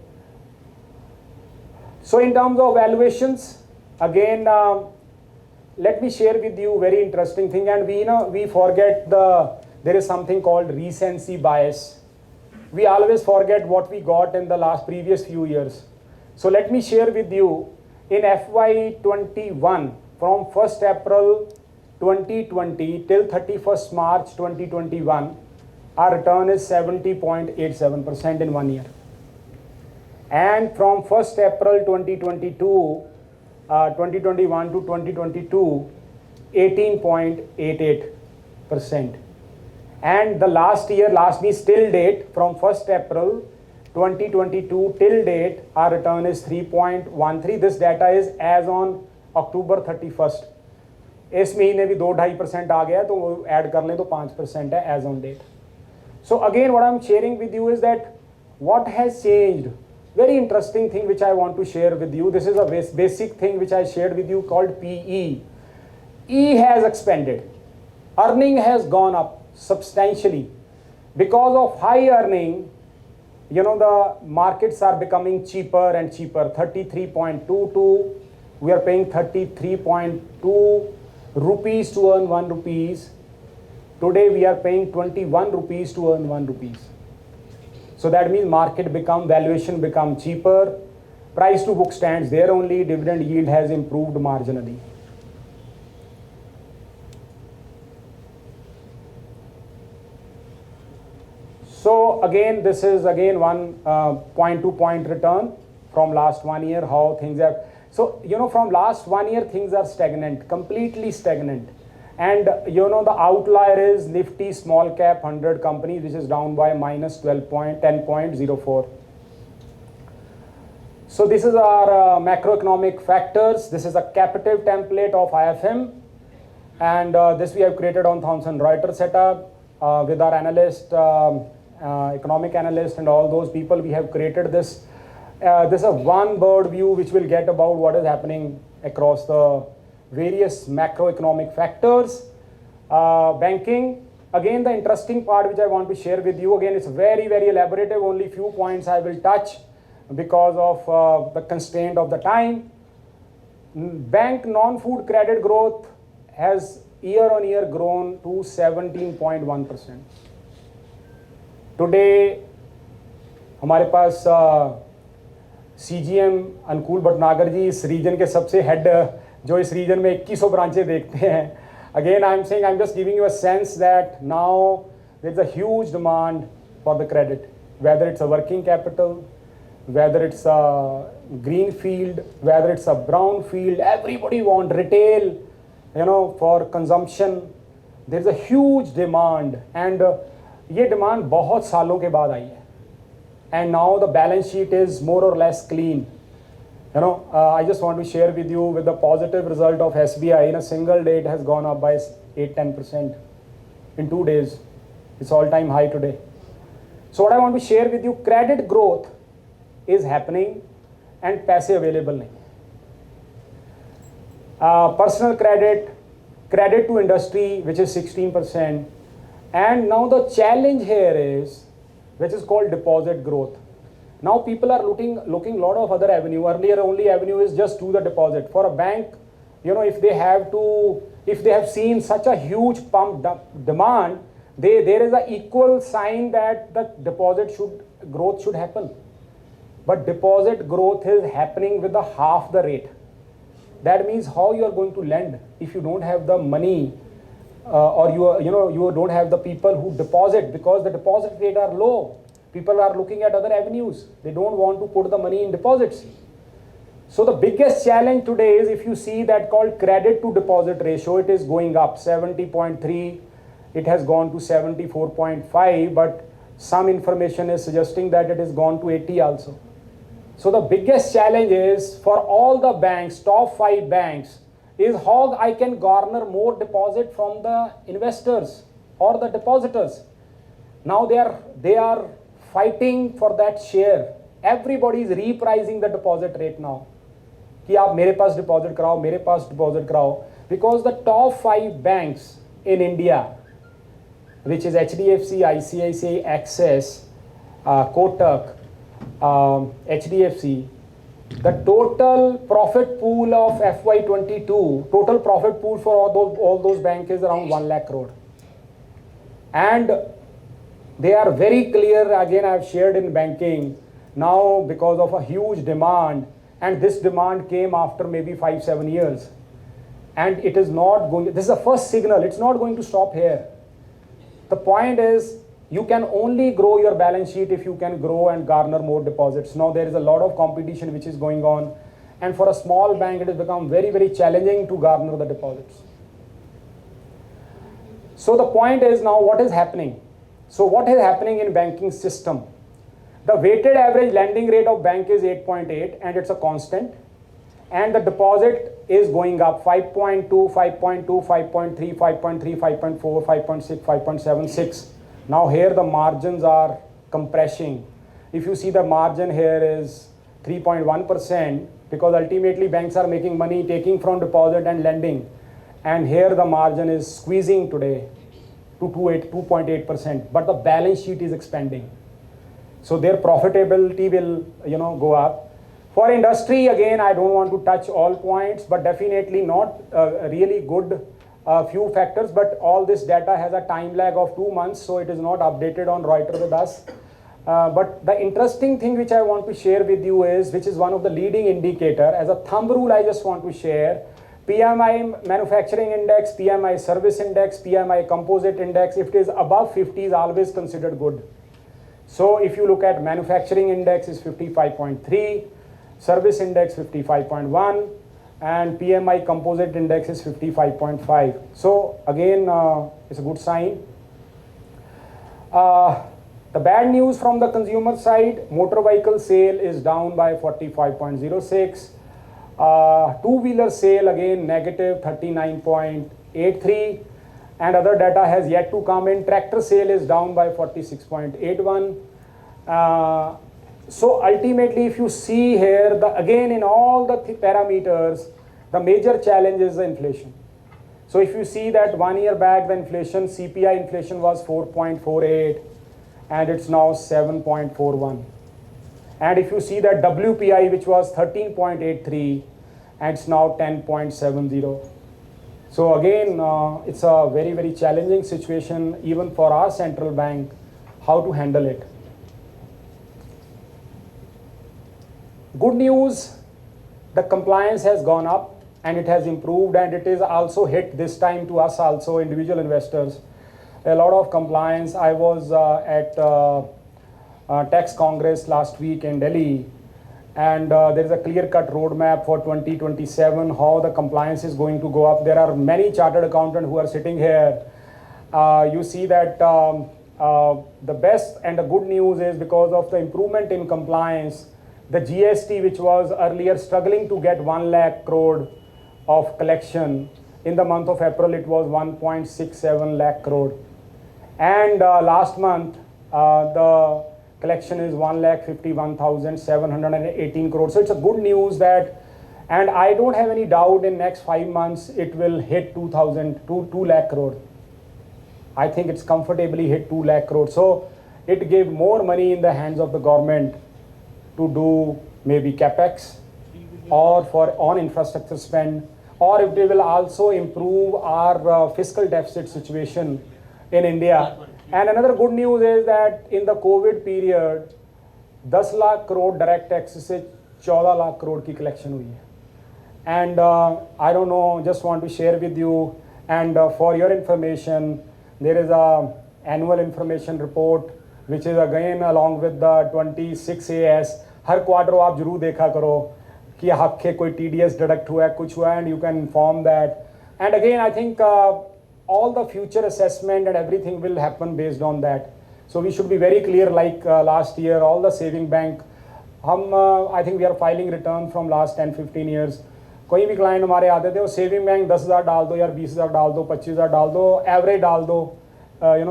Speaker 2: So in terms of valuations, again, let me share with you very interesting thing. And we forget there is something called recency bias. We always forget what we got in the previous few years. So let me share with you in FY21 from 1st April 2020 till 31st March 2021, our return is 70.87% in 1 year. And from 1st April 2021 to 2022, 18.88%. And the last means till date, from 1st April 2022 till date, our return is 3.13. This data is as on October 31st. इस महीने भी 2-2.5% आ गया तो वो add कर लें तो 5% है as on date. So again, what I'm sharing with you is that what has changed. Very interesting thing which I want to share with you. This is a basic thing which I shared with you called PE. E has expanded. Earning has gone up substantially. Because of high earning, the markets are becoming cheaper and cheaper. 33.22. We are paying 33.2 rupees to earn 1 rupees. Today we are paying 21 rupees to earn 1 rupees. So that means valuation become cheaper. Price to book stands there only. Dividend yield has improved marginally. So again, this is again one point-to-point return from last 1 year, how things have. So, from last 1 year, things are stagnant, completely stagnant. And, the outlier is Nifty small cap 100 companies, which is down by minus 10.04. So this is our macroeconomic factors. This is a captive template of IFM. And this we have created on Thomson Reuters setup with our analyst, economic analyst and all those people. We have created this. This is a one bird view which will get about what is happening across the various macroeconomic factors. Banking, again the interesting part which I want to share with you, again it's very, very elaborative, only few points I will touch because of the constraint of the time. Bank non-food credit growth has year on year grown to 17.1%. Today हमारे पास CGM अनुकूल भटनागर जी इस reason के सबसे head जो इस reason में 2100 ब्रांचें देखते हैं. Again, I'm saying, I'm just giving you a sense that now there's a huge demand for the credit, whether it's a working capital, whether it's a green field, whether it's a brown field. Everybody want retail, for consumption. There's a huge demand, and ये demand बहुत सालों के बाद आई है, and now the balance sheet is more or less clean. I just want to share with you with the positive result of SBI. In a single day, it has gone up by 8-10% in 2 days. It's all-time high today. So what I want to share with you, credit growth is happening and paise available nahi. Personal credit to industry, which is 16%. And now the challenge here is, which is called deposit growth. Now people are looking a lot of other avenue. Earlier only avenue is just do the deposit. For a bank, if they have seen such a huge pump demand, there is an equal sign that the deposit growth should happen. But deposit growth is happening with half the rate. That means how you are going to lend if you don't have the money or you don't have the people who deposit, because the deposit rate are low. People are looking at other avenues. They don't want to put the money in deposits. So the biggest challenge today is, if you see that called credit to deposit ratio, it is going up 70.3. It has gone to 74.5, but some information is suggesting that it has gone to 80 also. So the biggest challenge is for all the banks, top 5 banks, is how I can garner more deposit from the investors or the depositors. Now they are fighting for that share. Everybody is repricing the deposit rate now. कि आप मेरे पास deposit कराओ, मेरे पास deposit कराओ, because the top 5 banks in India, which is HDFC, ICICI, Axis, Kotak, HDFC, the total profit pool of FY22, total profit pool for all those banks is around 1 lakh crore. And they are very clear, again I have shared in banking, now because of a huge demand, and this demand came after maybe 5-7 years. And it is not going, this is the first signal, it's not going to stop here. The point is, you can only grow your balance sheet if you can grow and garner more deposits. Now there is a lot of competition which is going on, and for a small bank it has become very, very challenging to garner the deposits. So the point is, now what is happening? So what is happening in banking system? The weighted average lending rate of bank is 8.8 and it's a constant, and the deposit is going up 5.2, 5.2, 5.3, 5.3, 5.4, 5.6, 5.76. Now here the margins are compressing. If you see, the margin here is 3.1%, because ultimately banks are making money taking from deposit and lending, and here the margin is squeezing today to 2.8%, but the balance sheet is expanding. So their profitability will go up. For industry, again, I don't want to touch all points, but definitely not really good few factors, but all this data has a time lag of 2 months, so it is not updated on Reuters with us. But the interesting thing which I want to share with you is, which is one of the leading indicator, as a thumb rule I just want to share, PMI manufacturing index, PMI service index, PMI composite index, if it is above 50 is always considered good. So if you look at manufacturing index is 55.3, service index 55.1, and PMI composite index is 55.5. So again, it's a good sign. The bad news from the consumer side, motor vehicle sale is down by 45.06. Two-wheeler sale again negative 39.83, and other data has yet to come in. Tractor sale is down by 46.81. So ultimately, if you see here, again in all the parameters, the major challenge is the inflation. So if you see that 1 year back, the inflation, CPI inflation was 4.48, and it's now 7.41. And if you see that WPI, which was 13.83, and it's now 10.70. So again, it's a very, very challenging situation even for our central bank, how to handle it. Good news, the compliance has gone up and it has improved, and it is also hit this time to us also, individual investors. A lot of compliance. I was at Tax Congress last week in Delhi, and there is a clear-cut roadmap for 2027, how the compliance is going to go up. There are many chartered accountants who are sitting here. You see that the best and the good news is because of the improvement in compliance, the GST, which was earlier struggling to get 1 lakh crore of collection, in the month of April it was 1.67 lakh crore. And last month, the collection is 1,51,718 crore. So it's a good news that, and I don't have any doubt in next 5 months it will hit 2 lakh crore. I think it's comfortably hit 2 lakh crore. So it gave more money in the hands of the government to do maybe capex or for on infrastructure spend, or if they will also improve our fiscal deficit situation in India. And another good news is that in the COVID period, 10 lakh crore direct taxes से 14 lakh crore की collection हुई है. And I don't know, just want to share with you, and for your information, there is a annual information report which is again along with the 26 AS. Her quarter आप जरूर देखा करो कि आपके कोई TDS deduct हुआ है, कुछ हुआ है, and you can inform that. And again, I think all the future assessment and everything will happen based on that. So we should be very clear, like last year, all the saving bank, I think we are filing return from last 10-15 years. कोई भी client हमारे आते थे वो saving bank 10,000 डाल दो यार, 20,000 डाल दो, 25,000 डाल दो, एवरेज डाल दो,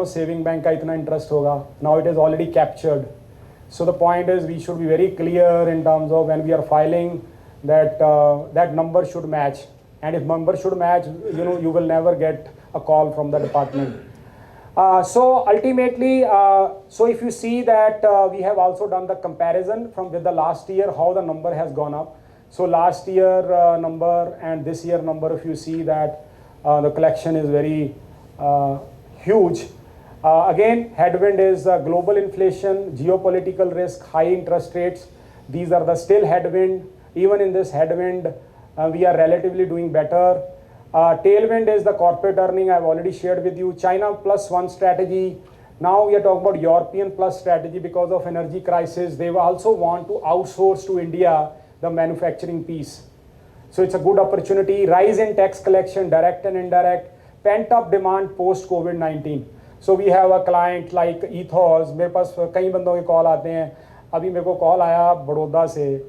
Speaker 2: सेविंग बैंक का इतना इंटरेस्ट होगा. Now it is already captured. So the point is we should be very clear in terms of when we are filing that that number should match, and if number should match, you will never get a call from the department. So ultimately, so if you see that we have also done the comparison from with the last year, how the number has gone up. So last year number and this year number, if you see that the collection is very huge. Again, headwind is global inflation, geopolitical risk, high interest rates. These are the still headwind. Even in this headwind, we are relatively doing better. Tailwind is the corporate earning. I've already shared with you. China plus one strategy. Now we are talking about European plus strategy because of energy crisis. They also want to outsource to India the manufacturing piece. So it's a good opportunity. Rise in tax collection, direct and indirect. Pent up demand post COVID-19. So we have a client like Ethos. मेरे पास कई बंदों के call आते हैं. अभी मेरे को call आया बड़ौदा से,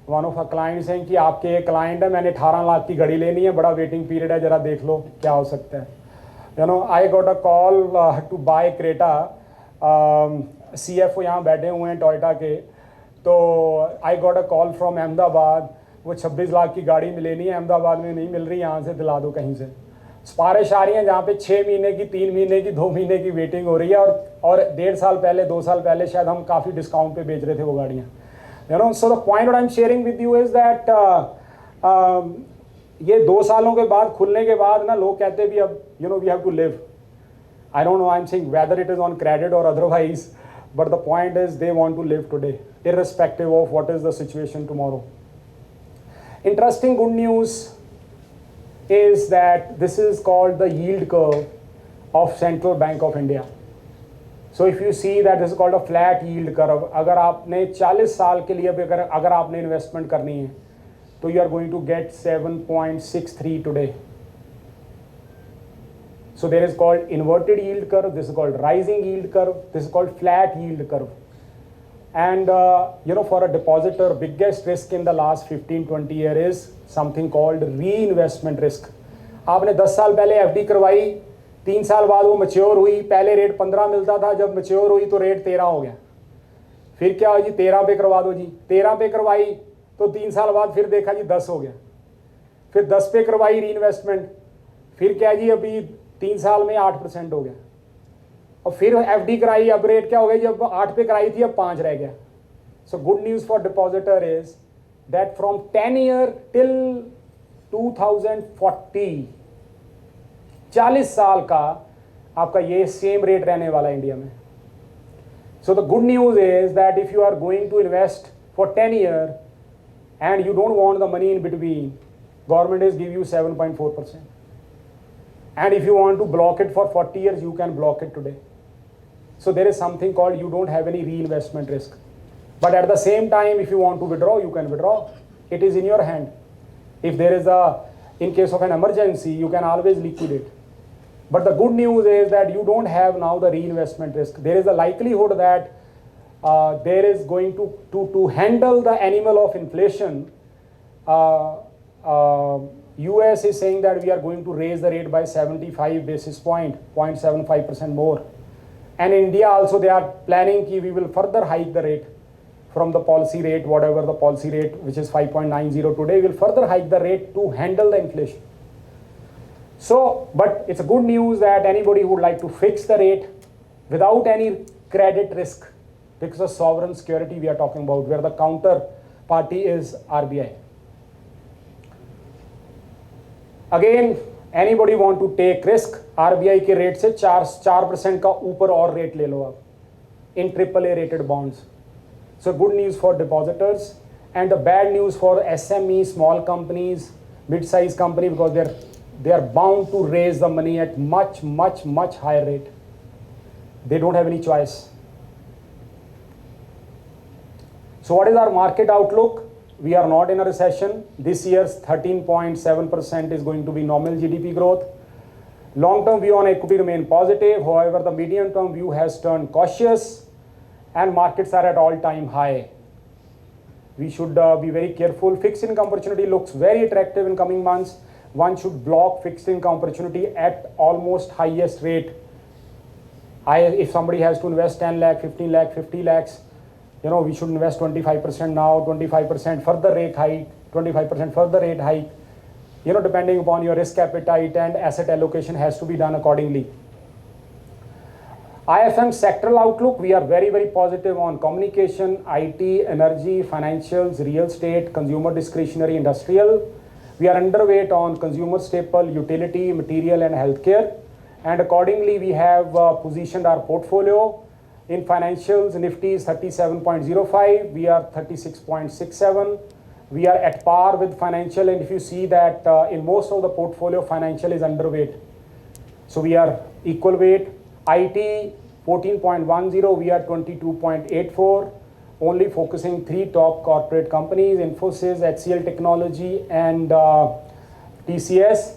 Speaker 2: वन ऑफ अ क्लाइंट्स हैं कि आपके एक क्लाइंट है, मैंने 18 लाख की घड़ी लेनी है, बड़ा वेटिंग पीरियड है, जरा देख लो क्या हो सकता है. I got a call to buy Creta. CFO यहाँ बैठे हुए हैं टोयोटा के. तो I got a call from Ahmedabad. वो 26 लाख की गाड़ी में लेनी है, अहमदाबाद में नहीं मिल रही, यहाँ से दिला दो कहीं से. सिफारिश आ रही है जहाँ पे 6 महीने की, 3 महीने की, 2 महीने की वेटिंग हो रही है, और 1.5 साल पहले, 2 साल पहले शायद हम काफ़ी डिस्काउंट पे बेच रहे थे वो गाड़ियाँ. So the point what I am sharing with you is that ये 2 सालों के बाद खुलने के बाद ना लोग कहते भी अब we have to live. I don't know, I am saying whether it is on credit और otherwise, but the point is they want to live today irrespective of what is the situation tomorrow. Interesting good news is that this is called the yield curve of Central Bank of India. So if you see that this is called a flat yield curve. अगर आपने 40 साल के लिए अगर आपने investment करनी है तो you are going to get 7.63 today. So there is called inverted yield curve, this is called rising yield curve, this is called flat yield curve. And for a depositor, biggest risk in the last 15-20 years is something called reinvestment risk. आपने 10 साल पहले FD करवाई, 3 साल बाद वो mature हुई, पहले rate 15 मिलता था, जब मैच्योर हुई तो रेट 13 हो गया. फिर क्या हो जी, 13 पे करवा दो जी. 13 पे करवाई तो 3 साल बाद फिर देखा जी 10 हो गया. फिर 10 पे करवाई रीइन्वेस्टमेंट, फिर क्या जी अभी 3 साल में 8% हो गया. और फिर FD कराई, अब रेट क्या हो गया, जब 8 पे कराई थी अब 5 रह गया. So good news for depositor is that from 10 year till 2040, 40 साल का आपका ये सेम रेट रहने वाला है इंडिया में. So the good news is that if you are going to invest for 10 year and you don't want the money in between, government is give you 7.4%. And if you want to block it for 40 years, you can block it today. So there is something called you don't have any reinvestment risk. But at the same time, if you want to withdraw, you can withdraw. It is in your hand. If there is in case of an emergency, you can always liquidate. But the good news is that you don't have now the reinvestment risk. There is a likelihood that there is going to handle the animal of inflation. US is saying that we are going to raise the rate by 75 basis point, 0.75% more. And India also, they are planning that we will further hike the rate from the policy rate, whatever the policy rate, which is 5.90 today, will further hike the rate to handle the inflation. So, but it's a good news that anybody who would like to fix the rate without any credit risk, because of sovereign security we are talking about, where the counterparty is RBI. Again, anybody want to take risk, RBI के rate से 4% का ऊपर और rate ले लो आप in AAA rated bonds. So good news for depositors, and the bad news for SME, small companies, mid-sized company, because they are bound to raise the money at much higher rate. They don't have any choice. So what is our market outlook? We are not in a recession. This year's 13.7% is going to be nominal GDP growth. Long-term view on equity remain positive. However, the medium-term view has turned cautious and markets are at all-time high. We should be very careful. Fixed income opportunity looks very attractive in coming months. One should block fixed income opportunity at almost highest rate. If somebody has to invest 10 lakh, 15 lakh, 50 lakhs, we should invest 25% now, 25% further rate hike, 25% further rate hike. Depending upon your risk appetite, and asset allocation has to be done accordingly. IFM sectoral outlook, we are very positive on communication, IT, energy, financials, real estate, consumer discretionary, industrial. We are underweight on consumer staple, utility, material and healthcare. And accordingly, we have positioned our portfolio. In financials, Nifty is 37.05, we are 36.67. We are at par with financial, and if you see that in most of the portfolio, financial is underweight. So we are equal weight. IT 14.10, we are 22.84. Only focusing 3 top corporate companies: Infosys, HCL Technology, and TCS.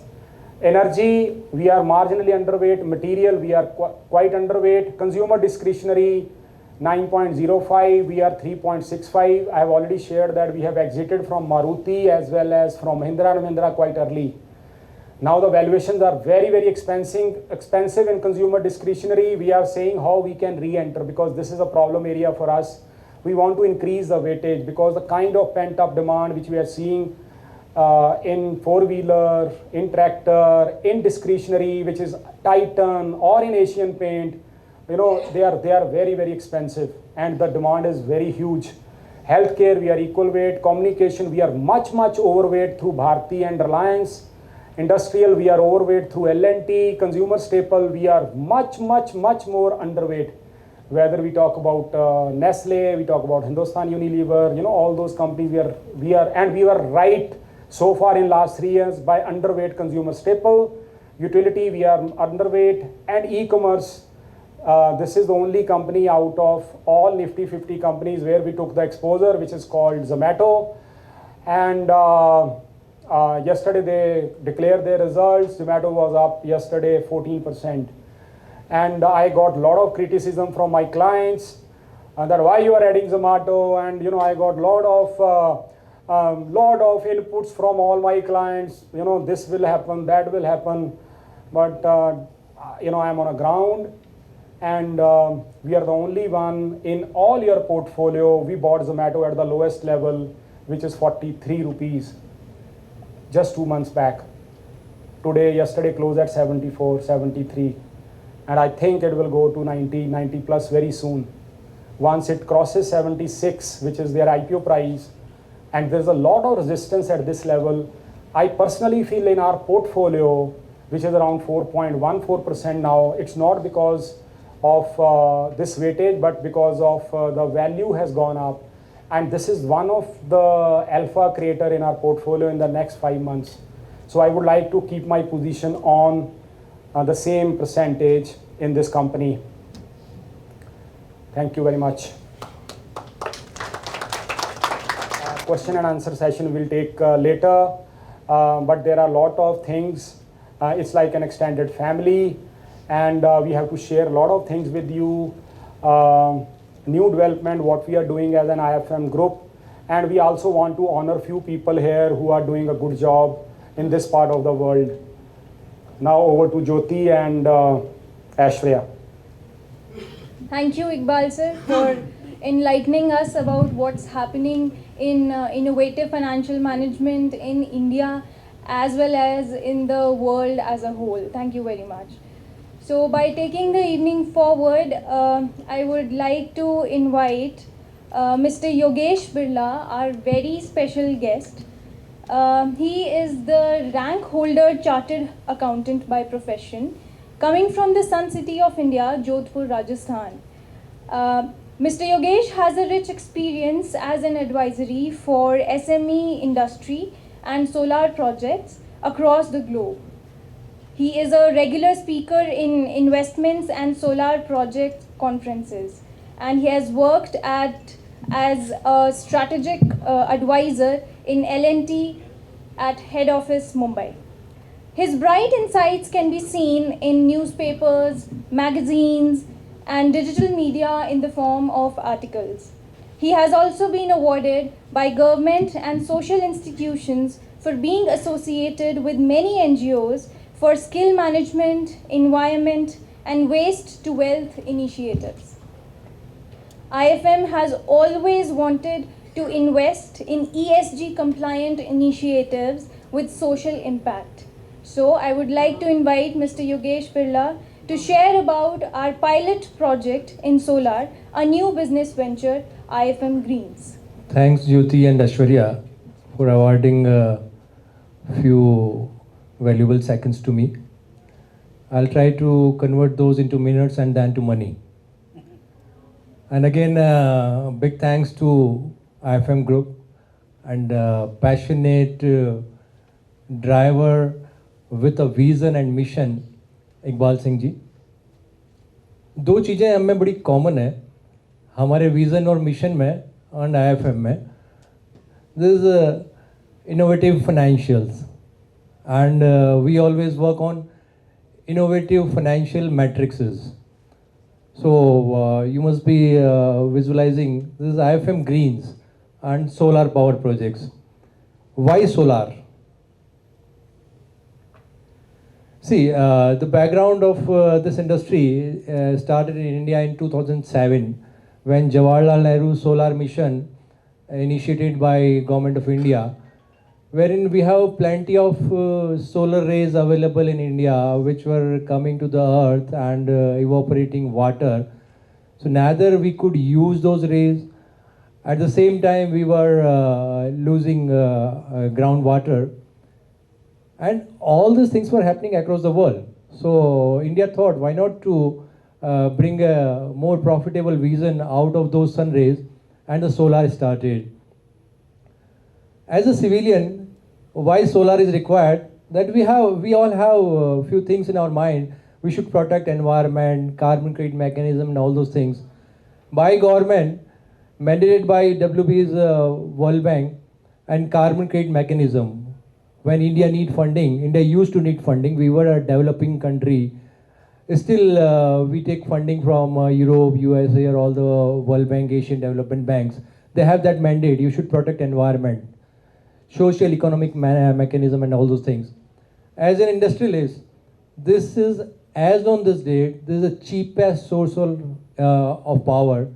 Speaker 2: Energy, we are marginally underweight. Material, we are quite underweight. Consumer discretionary 9.05, we are 3.65. I have already shared that we have exited from Maruti as well as from Mahindra & Mahindra quite early. Now the valuations are very expensive in consumer discretionary. We are saying how we can re-enter, because this is a problem area for us. We want to increase the weightage, because the kind of pent-up demand which we are seeing in four-wheeler, in tractor, in discretionary, which is Titan or in Asian Paint, they are very expensive, and the demand is very huge. Healthcare, we are equal weight. Communication, we are much overweight through Bharti and Reliance. Industrial, we are overweight through L&T. Consumer staple, we are much more underweight. Whether we talk about Nestle, we talk about Hindustan Unilever, all those companies, we were right so far in last 3 years by underweight consumer staple. Utility, we are underweight, and e-commerce, this is the only company out of all Nifty 50 companies where we took the exposure, which is called Zomato. And yesterday they declared their results. Zomato was up yesterday 14%. And I got a lot of criticism from my clients that why you are adding Zomato, and I got lot of inputs from all my clients. This will happen, that will happen, but I'm on a ground, and we are the only one in all your portfolio. We bought Zomato at the lowest level, which is 43 rupees, just 2 months back. Yesterday closed at 74, 73. And I think it will go to 90 plus very soon. Once it crosses 76, which is their IPO price, and there's a lot of resistance at this level, I personally feel in our portfolio, which is around 4.14% now, it's not because of this weightage, but because of the value has gone up. And this is one of the alpha creator in our portfolio in the next 5 months. So I would like to keep my position on the same percentage in this company. Thank you very much. Question and answer session will take later, but there are a lot of things It's like an extended family, and we have to share a lot of things with you. New development, what we are doing as an IFM group, and we also want to honor few people here who are doing a good job in this part of the world. Now over to Jyoti and Aishwarya.
Speaker 3: Thank you, Iqbal sir, for enlightening us about what's happening in innovative financial management in India as well as in the world as a whole. Thank you very much. So, by taking the evening forward, I would like to invite Mr. Yogesh Birla, our very special guest. He is the rank holder chartered accountant by profession, coming from the Sun City of India, Jodhpur, Rajasthan. Mr. Yogesh has a rich experience as an advisory for SME industry and solar projects across the globe. He is a regular speaker in investments and solar project conferences, and he has worked as a strategic advisor in L&T at head office Mumbai. His bright insights can be seen in newspapers, magazines, and digital media in the form of articles. He has also been awarded by government and social institutions for being associated with many NGOs for skill management, environment, and waste to wealth initiatives. IFM has always wanted to invest in ESG compliant initiatives with social impact. So I would like to invite Mr. Yogesh Birla to share about our pilot project in solar, a new business venture, IFM Greens.
Speaker 4: Thanks, Jyoti and Aishwarya, for awarding a few valuable seconds to me. I'll try to convert those into minutes and then to money. And again, big thanks to IFM Group and passionate driver with a vision and mission, Iqbal Singh ji. दो चीज़ें हम में बड़ी common है हमारे vision और mission में और IFM में. This is innovative financials, and we always work on innovative financial matrices. So you must be visualizing this is IFM Greens and solar power projects. Why solar? See, the background of this industry started in India in 2007 when Jawaharlal Nehru Solar Mission initiated by Government of India, wherein we have plenty of solar rays available in India which were coming to the earth and evaporating water. So neither we could use those rays. At the same time, we were losing groundwater. And all these things were happening across the world. So India thought, why not to bring a more profitable vision out of those sun rays, and the solar started. As a civilian, why solar is required? That we all have a few things in our mind. We should protect environment, carbon credit mechanism, and all those things. By government, mandated by WB's World Bank and carbon credit mechanism. When India need funding, India used to need funding. We were a developing country. Still, we take funding from Europe, USA, or all the World Bank, Asian Development Banks. They have that mandate. You should protect environment, social economic mechanism, and all those things. As an industrialist, this is, as on this date, this is the cheapest source of power,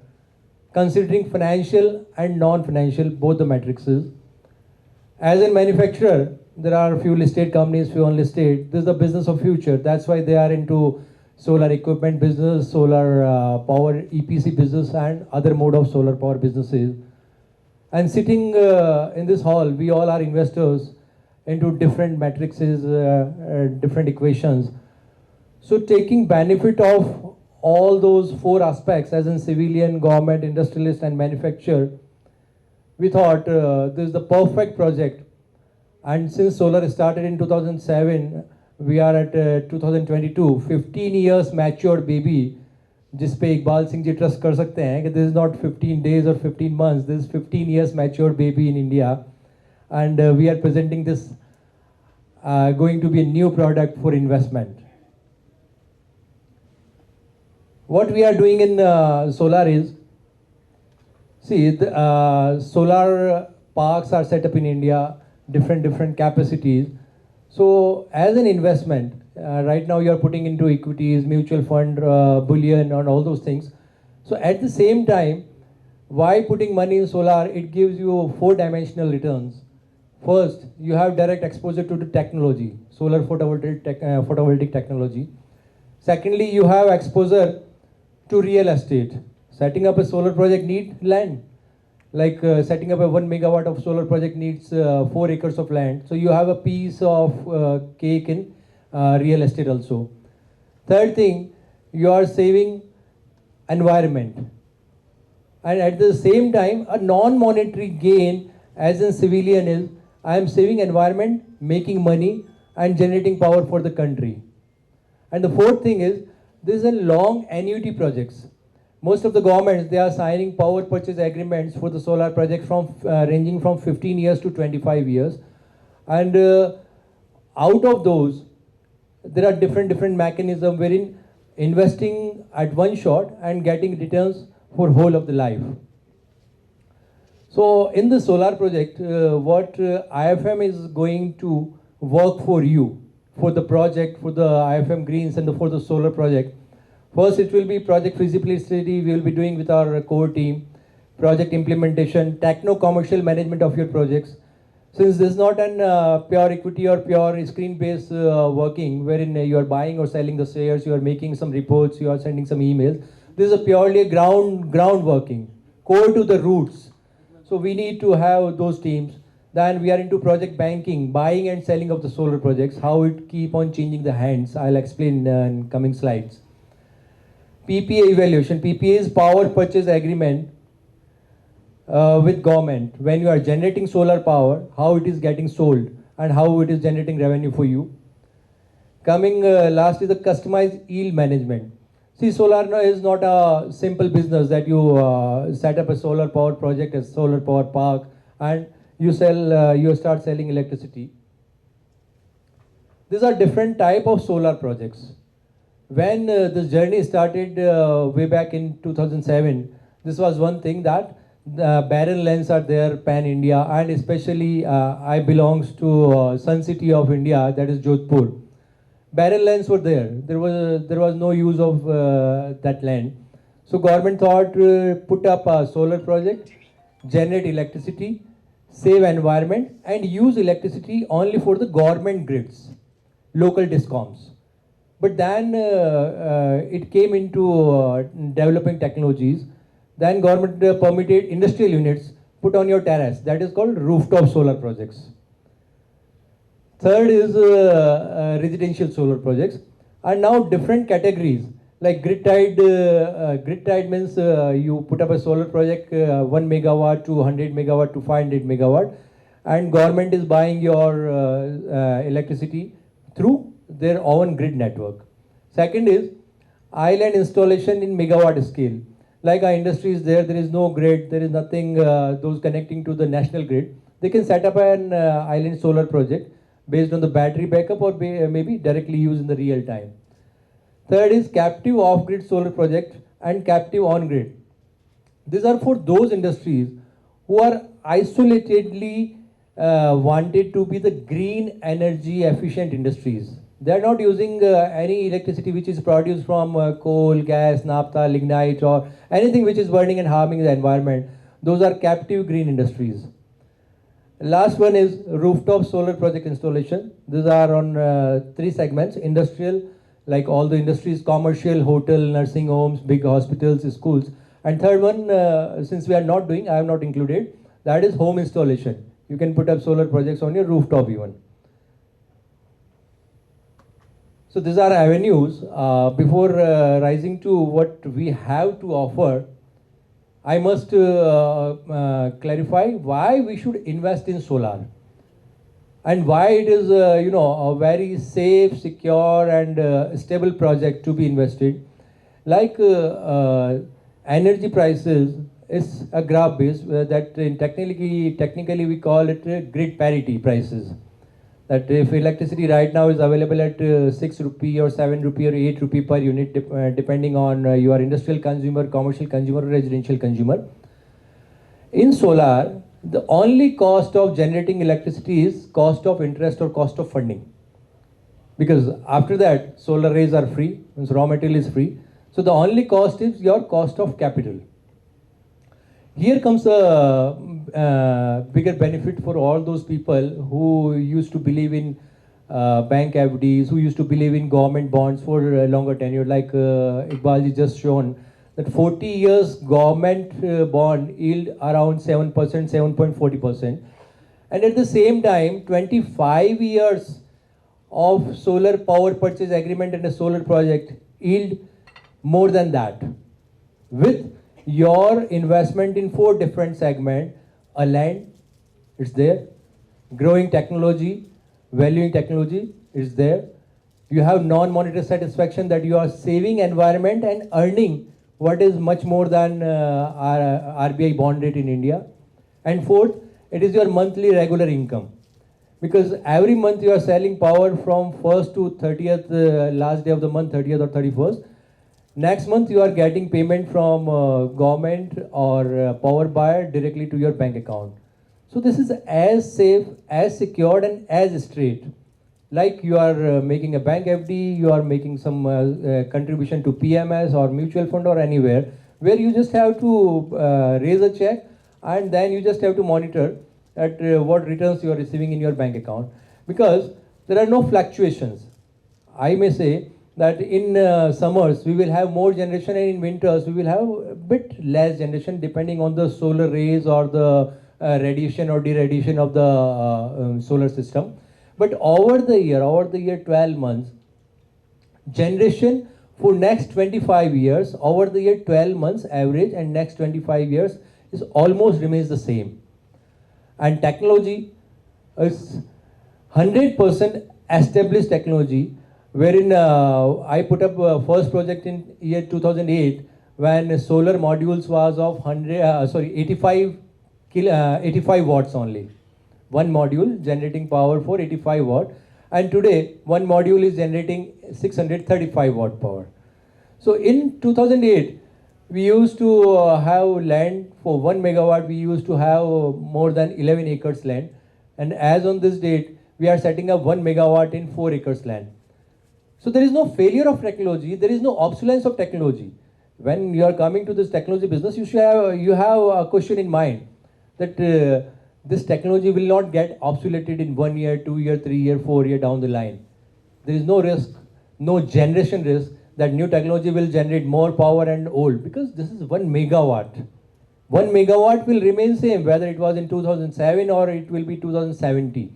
Speaker 4: considering financial and non-financial, both the matrices. As a manufacturer, there are a few listed companies, few unlisted. This is the business of future. That's why they are into solar equipment business, solar power EPC business, and other mode of solar power businesses. And sitting in this hall, we all are investors into different matrices, different equations. So taking benefit of all those four aspects, as in civilian, government, industrialist, and manufacturer, we thought this is the perfect project. And since solar started in 2007, we are at 2022, 15 years matured baby, जिस पे Iqbal Singh ji trust कर सकते हैं कि this is not 15 days or 15 months, this is 15 years matured baby in India, and we are presenting this going to be a new product for investment. What we are doing in solar is, see, the solar parks are set up in India, different capacities. So as an investment, right now you are putting into equities, mutual fund, bullion, and all those things. So at the same time, why putting money in solar? It gives you four-dimensional returns. First, you have direct exposure to the technology, solar photovoltaic technology. Secondly, you have exposure to real estate. Setting up a solar project needs land. Like setting up a 1 megawatt of solar project needs 4 acres of land. So you have a piece of cake in real estate also. Third thing, you are saving environment. And at the same time, a non-monetary gain as a civilian is, I am saving environment, making money, and generating power for the country. And the fourth thing is, this is a long annuity projects. Most of the governments, they are signing power purchase agreements for the solar project from ranging from 15 years to 25 years. And out of those, there are different mechanisms wherein investing at one shot and getting returns for whole of the life. So in the solar project, what IFM is going to work for you, for the project, for the IFM Greens and for the solar project. First, it will be project feasibility study we will be doing with our core team, project implementation, techno-commercial management of your projects. Since this is not an pure equity or pure screen-based working, wherein you are buying or selling the shares, you are making some reports, you are sending some emails. This is a purely ground working, core to the roots. So we need to have those teams. Then we are into project banking, buying and selling of the solar projects, how it keep on changing the hands. I'll explain in coming slides. PPA evaluation. PPA is power purchase agreement with government. When you are generating solar power, how it is getting sold and how it is generating revenue for you. Coming last is the customized yield management. See, solar is not a simple business that you set up a solar power project, a solar power park, and you sell, you start selling electricity. These are different type of solar projects. When this journey started way back in 2007, this was one thing that the barren lands are there pan India, and especially I belongs to Sun City of India, that is Jodhpur. Barren lands were there. There was no use of that land. So government thought put up a solar project, generate electricity, save environment, and use electricity only for the government grids, local discoms. But then it came into developing technologies. Then government permitted industrial units put on your terrace. That is called rooftop solar projects. Third is residential solar projects. And now different categories like grid tied means you put up a solar project 1 megawatt to 100 megawatt to 500 megawatt, and government is buying your electricity through their own grid network. Second is island installation in megawatt scale. Like our industry is there is no grid, there is nothing those connecting to the national grid. They can set up an island solar project based on the battery backup or maybe directly used in the real time. Third is captive off-grid solar project and captive on-grid. These are for those industries who are isolatedly wanted to be the green energy efficient industries. They are not using any electricity which is produced from coal, gas, naphtha, lignite, or anything which is burning and harming the environment. Those are captive green industries. Last one is rooftop solar project installation. These are on 3 segments: industrial, like all the industries, commercial, hotel, nursing homes, big hospitals, schools. And third one, since we are not doing, I have not included, that is home installation. You can put up solar projects on your rooftop even. So these are avenues. Before rising to what we have to offer, I must clarify why we should invest in solar and why it is a very safe, secure and stable project to be invested. Like energy prices is a graph base that technically we call it grid parity prices. That if electricity right now is available at 6 rupee or 7 rupee or 8 rupee per unit, depending on your industrial consumer, commercial consumer, or residential consumer. In solar, the only cost of generating electricity is cost of interest or cost of funding. Because after that, solar rays are free, means raw material is free. So the only cost is your cost of capital. Here comes a bigger benefit for all those people who used to believe in bank FDs, who used to believe in government bonds for a longer tenure, like Iqbalji just shown, that 40 years government bond yield around 7%, 7.40%. And at the same time, 25 years of solar power purchase agreement and a solar project yield more than that. With your investment in 4 different segments, a land, it's there, growing technology, valuing technology, it's there. You have non-monetary satisfaction that you are saving environment and earning what is much more than our RBI bond rate in India. And fourth, it is your monthly regular income. Because every month you are selling power from 1st to 30th, last day of the month, 30th or 31st. Next month you are getting payment from government or power buyer directly to your bank account. So this is as safe, as secured and as straight. Like you are making a bank FD, you are making some contribution to PMS or mutual fund or anywhere, where you just have to raise a check and then you just have to monitor at what returns you are receiving in your bank account. Because there are no fluctuations. I may say that in summers we will have more generation and in winters we will have a bit less generation depending on the solar rays or the radiation or deradiation of the solar system. But over the year 12 months, generation for next 25 years, over the year 12 months average and next 25 years is almost remains the same. And technology is 100% established technology, wherein I put up first project in year 2008 when solar modules was of 85 watts only. One module generating power for 85 watt, and today one module is generating 635 watt power. So in 2008 we used to have land for 1 megawatt, we used to have more than 11 acres land, and as on this date we are setting up 1 megawatt in 4 acres land. So there is no failure of technology, there is no obsolescence of technology. When you are coming to this technology business, you have a question in mind that this technology will not get obsoleted in 1 year, 2 year, 3 year, 4 year down the line. There is no risk, no generation risk that new technology will generate more power and old, because this is 1 megawatt. 1 megawatt will remain same whether it was in 2007 or it will be 2070.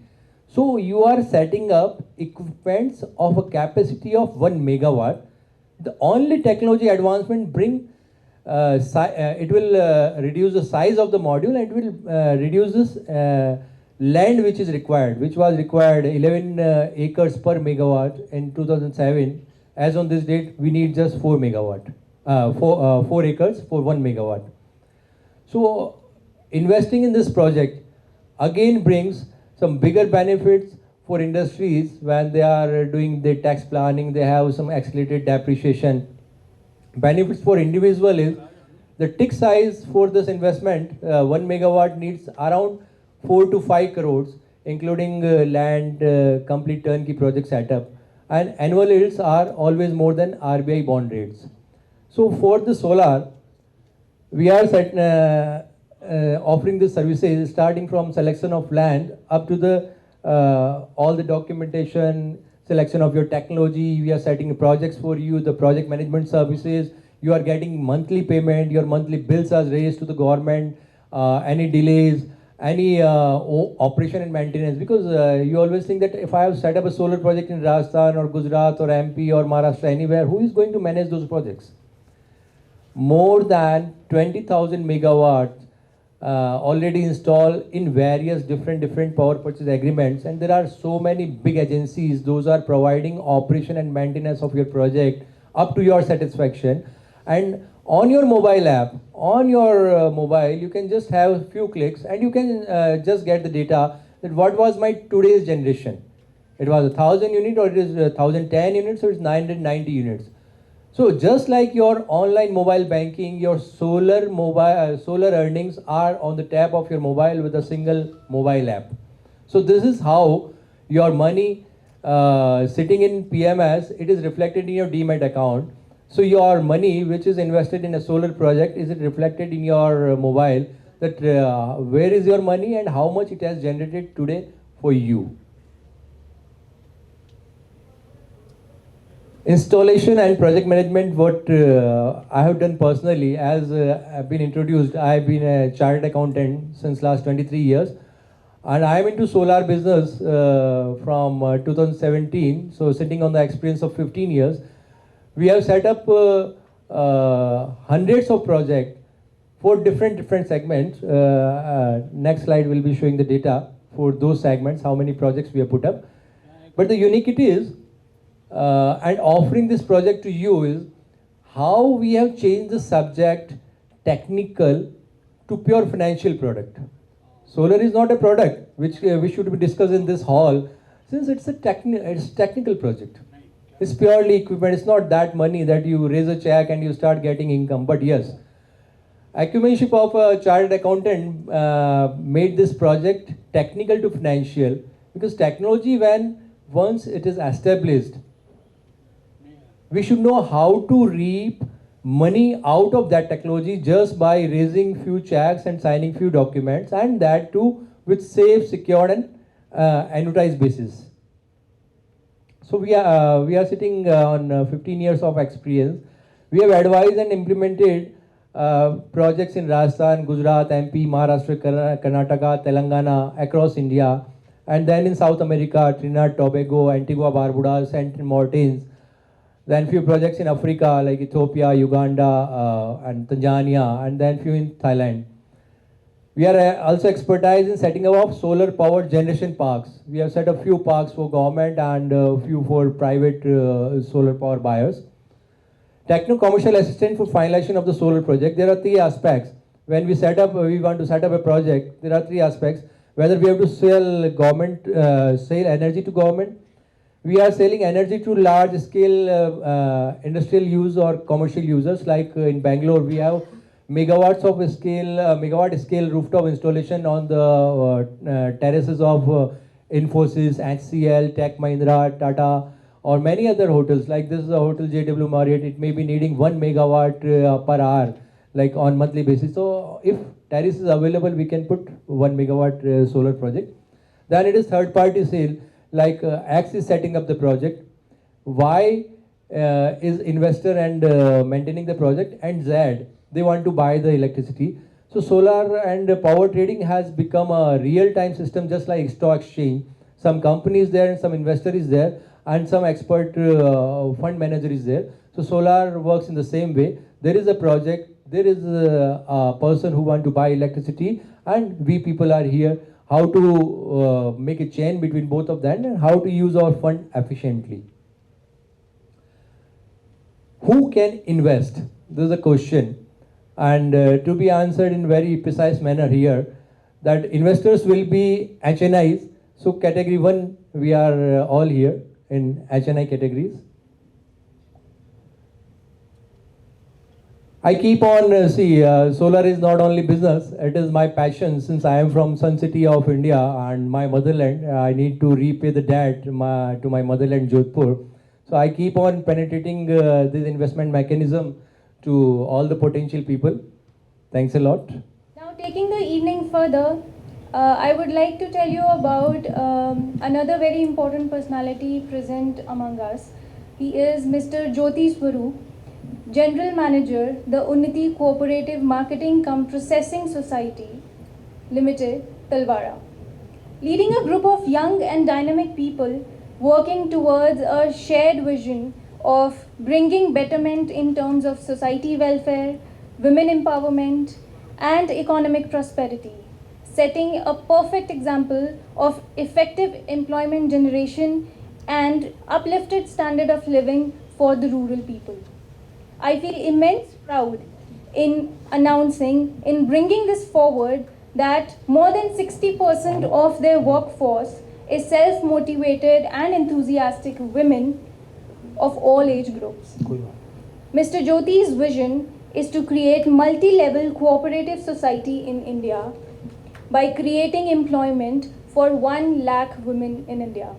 Speaker 4: So you are setting up equipments of a capacity of 1 megawatt. The only technology advancement bring it will reduce the size of the module, and it will reduce this land which is required, which was required 11 acres per megawatt in 2007. As on this date, we need just 4 megawatt, 4 acres for 1 megawatt. So investing in this project again brings some bigger benefits for industries when they are doing their tax planning. They have some accelerated depreciation. Benefits for individual is the tick size for this investment, 1 megawatt needs around 4 to 5 crores, including land, complete turnkey project setup, and annual yields are always more than RBI bond rates. So for the solar, we are offering the services starting from selection of land up to the all the documentation, selection of your technology. We are setting projects for you, the project management services. You are getting monthly payment, your monthly bills are raised to the government, any delays, any operation and maintenance. Because you always think that if I have set up a solar project in Rajasthan or Gujarat or MP or Maharashtra, anywhere, who is going to manage those projects? More than 20,000 megawatts already installed in various different power purchase agreements, and there are so many big agencies, those are providing operation and maintenance of your project up to your satisfaction. And on your mobile app, on your mobile, you can just have a few clicks and you can just get the data that what was my today's generation. it was 1,000 unit or it is 1,010 units, so it's 990 units. So just like your online mobile banking, your solar earnings are on the tap of your mobile with a single mobile app. So this is how your money sitting in PMS, it is reflected in your demat account. So your money which is invested in a solar project, is it reflected in your mobile, that where is your money and how much it has generated today for you. Installation and project management, what I have done personally, as I've been introduced, I've been a chartered accountant since last 23 years. And I am into solar business from 2017, so sitting on the experience of 15 years. We have set up hundreds of projects for different segments. Next slide will be showing the data for those segments, how many projects we have put up. But the uniquity is, and offering this project to you is, how we have changed the subject technical to pure financial product. Solar is not a product which we should be discussed in this hall, since it's a technical project. It's purely equipment. It's not that money that you raise a check and you start getting income. But yes, acumenship of a chartered accountant made this project technical to financial, because technology, when once it is established, we should know how to reap money out of that technology just by raising few checks and signing few documents, and that too with safe, secured and annuitized basis. So we are sitting on 15 years of experience. We have advised and implemented projects in Rajasthan, Gujarat, MP, Maharashtra, Karnataka, Telangana, across India, and then in South America, Trinidad, Tobago, Antigua, Barbuda, Saint Martins. Then few projects in Africa like Ethiopia, Uganda, and Tanzania, and then few in Thailand. We are also expertise in setting up solar power generation parks. We have set up few parks for government and few for private solar power buyers. Techno-commercial assistant for finalization of the solar project. There are three aspects. When we want to set up a project, there are three aspects. Whether we have to sell energy to government, we are selling energy to large scale industrial use or commercial users. Like in Bangalore, we have megawatt scale rooftop installation on the terraces of Infosys, HCL, Tech Mahindra, Tata, or many other hotels. Like this is a hotel JW Marriott. It may be needing 1 megawatt per hour, like on monthly basis. So if terrace is available, we can put 1 megawatt solar project. Then it is third party sale. Like X is setting up the project, Y is investor and maintaining the project, and Z, they want to buy the electricity. So solar and power trading has become a real-time system, just like stock exchange. Some company is there and some investor is there and some expert fund manager is there. So solar works in the same way. There is a project, there is a person who want to buy electricity, and we people are here how to make a chain between both of them and how to use our fund efficiently. Who can invest? This is a question, and to be answered in very precise manner here, that investors will be HNIs. So category 1, we are all here in HNI categories. I keep on, solar is not only business, it is my passion. Since I am from Sun City of India and my motherland, I need to repay the debt to my motherland, Jodhpur. So I keep on penetrating this investment mechanism to all the potential people. Thanks a lot.
Speaker 3: Now, taking the evening further, I would like to tell you about another very important personality present among us. He is Mr. Jyoti Swaroop, General Manager, the Unnati Cooperative Marketing cum Processing Society Limited, Talwara. Leading a group of young and dynamic people working towards a shared vision of bringing betterment in terms of society welfare, women empowerment, and economic prosperity, setting a perfect example of effective employment generation and uplifted standard of living for the rural people. I feel immense proud in bringing this forward, that more than 60% of their workforce is self-motivated and enthusiastic women of all age groups. Mr. Jyoti's vision is to create multi-level cooperative society in India by creating employment for 1 lakh women in India.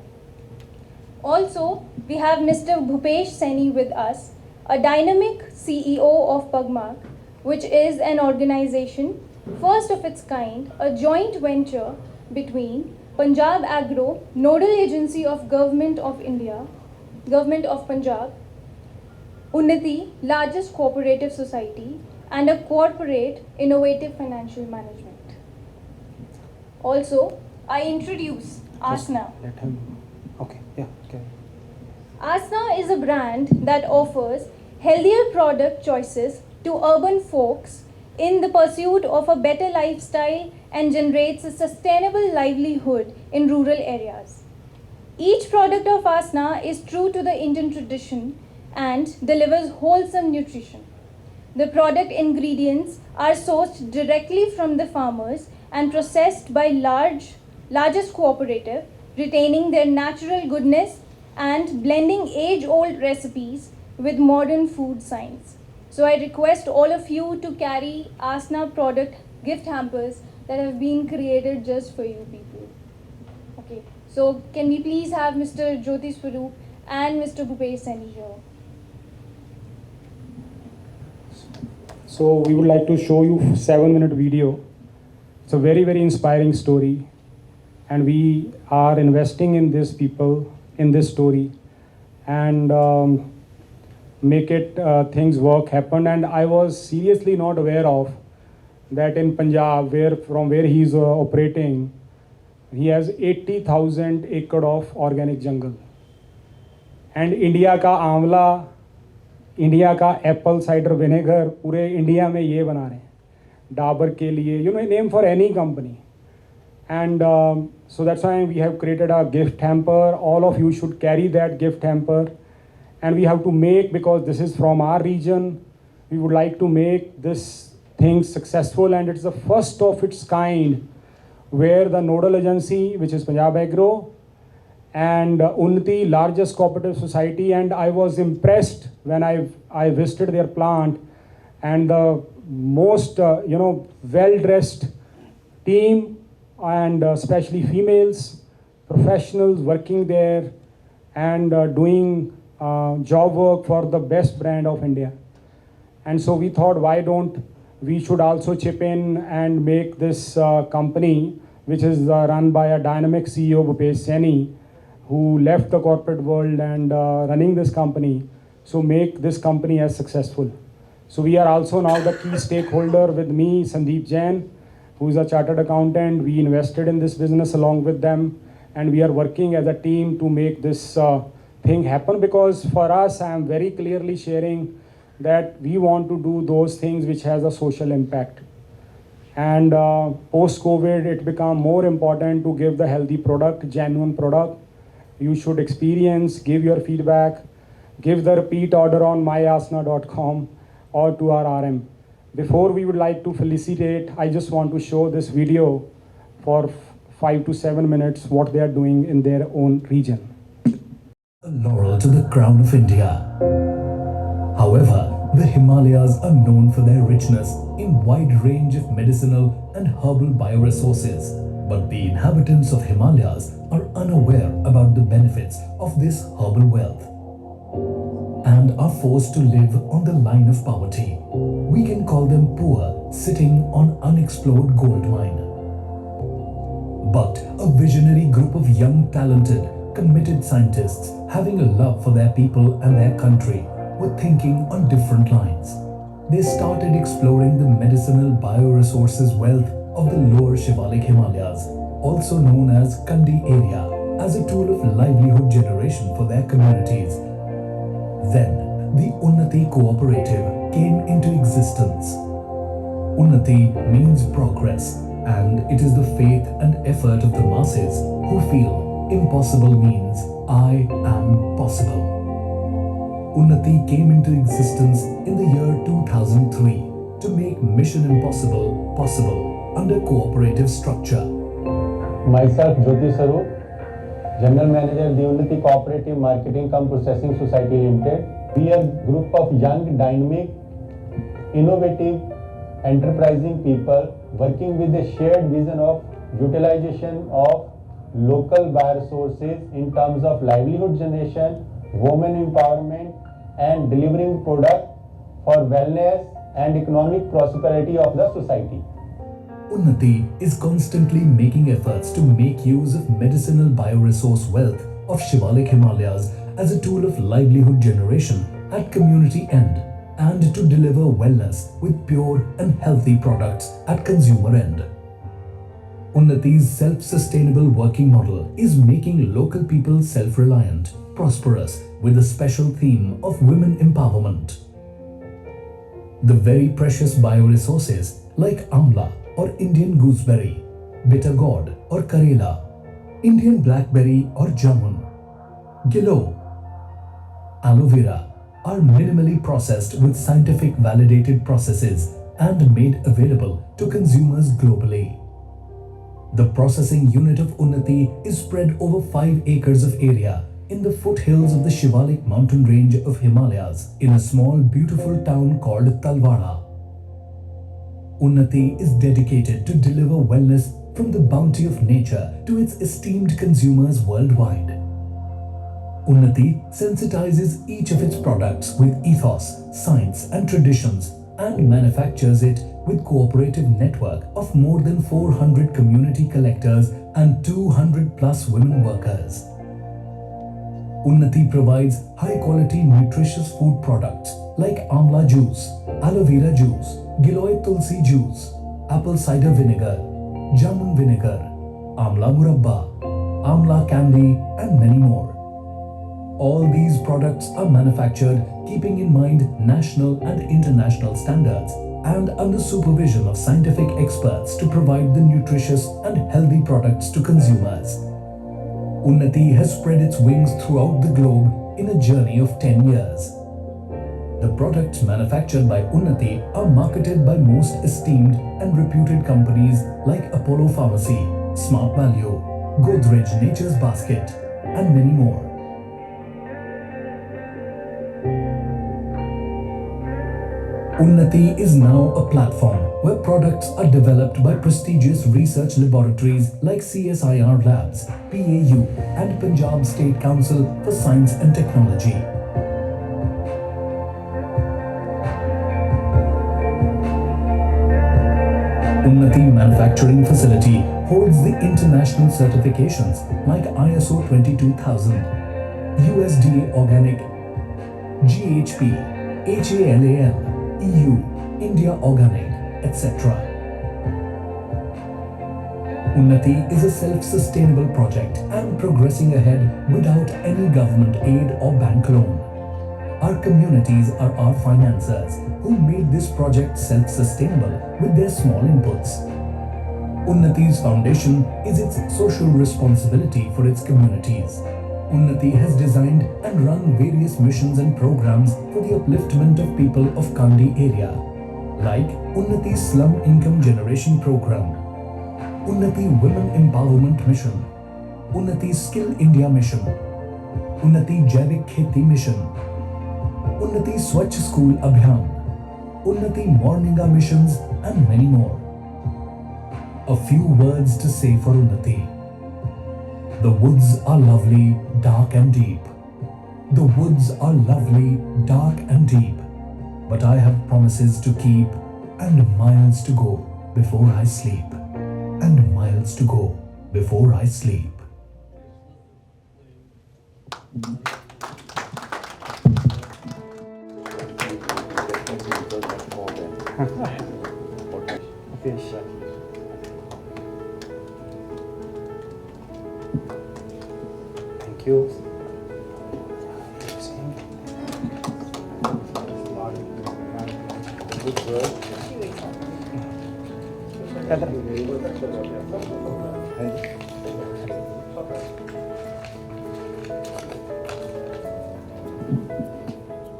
Speaker 3: Also, we have Mr. Bhupesh Saini with us, a dynamic CEO of Pugmark, which is an organization, first of its kind, a joint venture between Punjab Agro, nodal agency of Government of India, Government of Punjab, Unnati, largest cooperative society, and a corporate innovative financial management. Also, I introduce Asna.
Speaker 2: Let him. Okay. Yeah. Okay.
Speaker 3: Asna is a brand that offers healthier product choices to urban folks in the pursuit of a better lifestyle and generates a sustainable livelihood in rural areas. Each product of Asna is true to the Indian tradition and delivers wholesome nutrition. The product ingredients are sourced directly from the farmers and processed by largest cooperative, retaining their natural goodness and blending age-old recipes with modern food science. So I request all of you to carry Asna product gift hampers that have been created just for you people. Okay, so can we please have Mr. Jyoti Swaroop and Mr. Bhupesh Saini here?
Speaker 2: So we would like to show you 7-minute video. It's a very, very inspiring story. And we are investing in these people, in this story, and make it things work happen. And I was seriously not aware of that in Punjab, from where he is operating, he has 80,000 acre of organic jungle. And India का आंवला, India का Apple cider vinegar पूरे India में ये बना रहे हैं डाबर के लिए, you know, name for any company. And so that's why we have created a gift hamper. All of you should carry that gift hamper. And we have to make, because this is from our region, we would like to make this thing successful. And it's the first of its kind where the nodal agency, which is Punjab Agro, and Unnati, largest cooperative society, and I was impressed when I visited their plant, and the most well-dressed team, and especially females, professionals working there and doing job work for the best brand of India. And so we thought, why don't we should also chip in and make this company, which is run by a dynamic CEO, Bhupesh Saini, who left the corporate world and running this company, so make this company as successful. So we are also now the key stakeholder with me, Sandeep Jain, who is a chartered accountant. We invested in this business along with them, and we are working as a team to make this thing happen, because for us, I am very clearly sharing that we want to do those things which has a social impact. And post-COVID, it became more important to give the healthy product, genuine product. You should experience, give your feedback, give the repeat order on myasna.com or to our RM. Before we would like to felicitate, I just want to show this video for 5 to 7 minutes what they are doing in their own region.
Speaker 5: Laurel to the crown of India. However, the Himalayas are known for their richness in wide range of medicinal and herbal bioresources. But the inhabitants of Himalayas are unaware about the benefits of this herbal wealth and are forced to live on the line of poverty. We can call them poor, sitting on unexplored gold mine. But a visionary group of young, talented, committed scientists having a love for their people and their country were thinking on different lines. They started exploring the medicinal bioresources wealth of the lower Shivalik Himalayas, also known as Kandi area, as a tool of livelihood generation for their communities. Then, the Unnati Cooperative came into existence. Unnati means progress, and it is the faith and effort of the masses who feel impossible means I am possible. Unnati came into existence in the year 2003 to make Mission Impossible possible under cooperative structure.
Speaker 6: Myself, Jyoti Swaroop, General Manager, the Unnati Cooperative Marketing Cum Processing Society Limited. We are a group of young, dynamic, innovative, enterprising people working with a shared vision of utilization of local bioresources in terms of livelihood generation, women empowerment, and delivering product for wellness and economic prosperity of the society.
Speaker 5: Unnati is constantly making efforts to make use of medicinal bioresource wealth of Shivalik Himalayas as a tool of livelihood generation at community end and to deliver wellness with pure and healthy products at consumer end. Unnati's self-sustainable working model is making local people self-reliant, prosperous with a special theme of women empowerment. The very precious bioresources like amla or Indian gooseberry, bitter gourd or karela, Indian blackberry or jamun, gilo, aloe vera are minimally processed with scientific validated processes and made available to consumers globally. The processing unit of Unnati is spread over 5 acres of area in the foothills of the Shivalik mountain range of Himalayas in a small beautiful town called Talwara. Unnati is dedicated to deliver wellness from the bounty of nature to its esteemed consumers worldwide. Unnati sensitizes each of its products with ethos, science and traditions and manufactures it with cooperative network of more than 400 community collectors and 200 plus women workers. Unnati provides high quality nutritious food products like amla juice, aloe vera juice, giloy tulsi juice, apple cider vinegar, jamun vinegar, amla murabba, amla candy and many more. All these products are manufactured keeping in mind national and international standards and under supervision of scientific experts to provide the nutritious and healthy products to consumers. Unnati has spread its wings throughout the globe in a journey of 10 years. The products manufactured by Unnati are marketed by most esteemed and reputed companies like Apollo Pharmacy, Smart Value, Godrej Nature's Basket, and many more. Unnati is now a platform where products are developed by prestigious research laboratories like CSIR Labs, PAU, and Punjab State Council for Science and Technology. Unnati Manufacturing Facility holds the international certifications like ISO 22000, USDA Organic, GHP, HALAL, EU, India Organic, etc. Unnati is a self-sustainable project and progressing ahead without any government aid or bank loan. Our communities are our financiers who made this project self-sustainable with their small inputs. Unnati's foundation is its social responsibility for its communities. Unnati has designed and run various missions and programs for the upliftment of people of Kandi area, like Unnati Slum Income Generation Program, Unnati Women Empowerment Mission, Unnati Skill India Mission, Unnati Jaivik Kheti Mission, Unnati Swachh School Abhiyan, Unnati Morninga Missions and many more. A few words to say for Unnati. The woods are lovely, dark and deep. The woods are lovely, dark and deep. But I have promises to keep and miles to go before I sleep. And miles to go before I sleep.
Speaker 2: Thank you.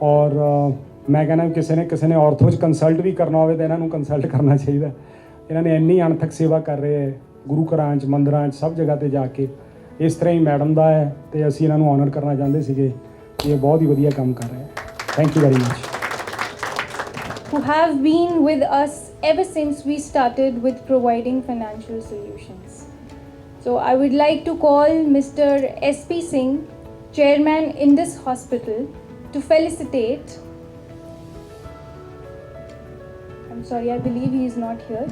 Speaker 2: और मैं कहना किसी ने ortho 'ਚ consult ਵੀ ਕਰਨਾ ਹੋਵੇ ਤਾਂ ਇਹਨਾਂ ਨੂੰ ਕੰਸਲਟ ਕਰਨਾ ਚਾਹੀਦਾ। ਇਹਨਾਂ ਨੇ ਇੰਨੀ ਅਣਥੱਕ ਸੇਵਾ ਕਰ ਰਹੇ ਹੈ ਗੁਰੂ ਘਰਾਂ 'ਚ ਮੰਦਰਾਂ 'ਚ ਸਭ ਜਗ੍ਹਾ ਤੇ ਜਾ ਕੇ ਇਸ ਤਰ੍ਹਾਂ ਹੀ ਮੈਡਮ ਦਾ ਹੈ ਤੇ ਅਸੀਂ ਇਹਨਾਂ ਨੂੰ ਆਨਰ ਕਰਨਾ ਚਾਹੁੰਦੇ ਸੀਗੇ ਕਿ ਇਹ ਬਹੁਤ ਹੀ ਵਧੀਆ ਕੰਮ ਕਰ ਰਹੇ ਹੈ। Thank you very much.
Speaker 3: Who have been with us ever since we started with providing financial solutions. So I would like to call Mr. SP Singh, Chairman in this hospital, to felicitate. I'm sorry, I believe he is not here.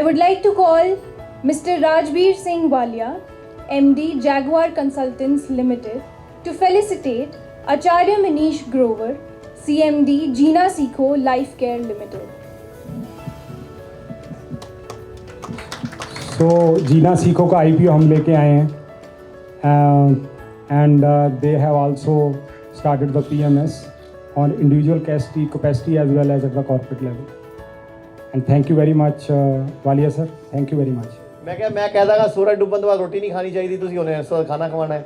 Speaker 3: I would like to call Mr. Rajbir Singh Walia, MD, Jaguar Consultants Limited, to felicitate Acharya Manish Grover, CMD, Jeena Sikho Life Care Limited.
Speaker 2: So जीना सीखो का IPO हम लेके आए हैं and they have also started the PMS on individual capacity as well as at the corporate level. And thank you very much Walia sir, thank you very much.
Speaker 7: ਮੈਂ ਕਹਿ ਦਾਂਗਾ ਸੂਰਜ ਡੁੱਬਣ ਤੋਂ ਬਾਅਦ ਰੋਟੀ ਨਹੀਂ ਖਾਣੀ ਚਾਹੀਦੀ, ਤੁਸੀਂ ਹੁਣੇ ਇਸ ਵਕਤ ਖਾਣਾ ਖਵਾਉਣਾ ਹੈ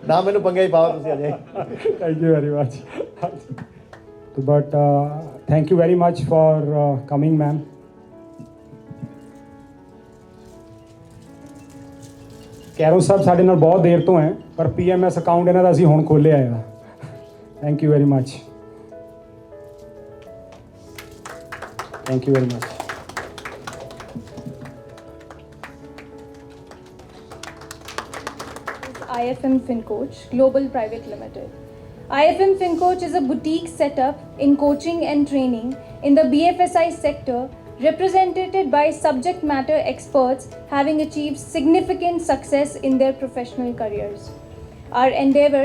Speaker 7: ਨਾ, ਮੈਨੂੰ ਪੰਗੇ 'ਚ ਪਾਓ ਤੁਸੀਂ ਅਜੇ।
Speaker 2: Thank you very much. But thank you very much for coming ma'am. Cairo ਸਾਹਿਬ ਸਾਡੇ ਨਾਲ ਬਹੁਤ ਦੇਰ ਤੋਂ ਹੈ ਪਰ PMS ਅਕਾਊਂਟ ਇਹਨਾਂ ਦਾ ਅਸੀਂ ਹੁਣ ਖੋਲ੍ਹਿਆ ਹੈ। Thank you very much. Thank you very much.
Speaker 3: IFM FinCoach Global Private Limited. IFM FinCoach is a boutique setup in coaching and training in the BFSI sector, represented by subject matter experts having achieved significant success in their professional careers. Our endeavor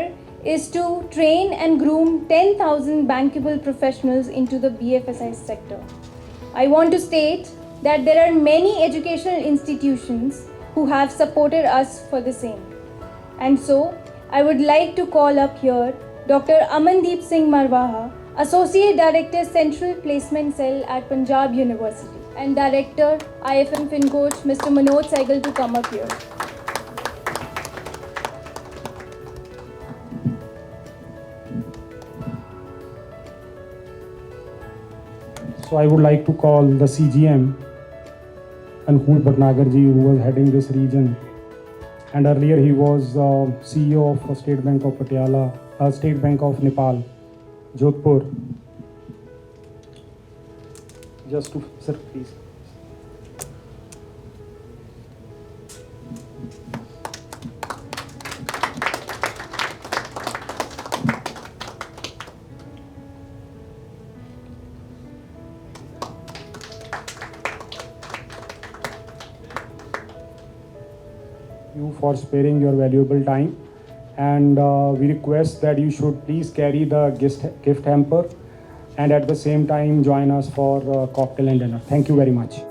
Speaker 3: is to train and groom 10,000 bankable professionals into the BFSI sector. I want to state that there are many educational institutions who have supported us for the same. And so, I would like to call up here Dr. Amandeep Singh Marwaha, Associate Director, Central Placement Cell at Punjab University, and Director, IFM FinCoach, Mr. Manoj Saigal, to come up here.
Speaker 2: So I would like to call the CGM, Ankur Bhatnagar ji, who was heading this region. And earlier he was CEO of State Bank of Patiala, State Bank of Nepal, Jodhpur. Just to, sir, please. You for sparing your valuable time, and we request that you should please carry the gift hamper and at the same time join us for cocktail and dinner. Thank you very much.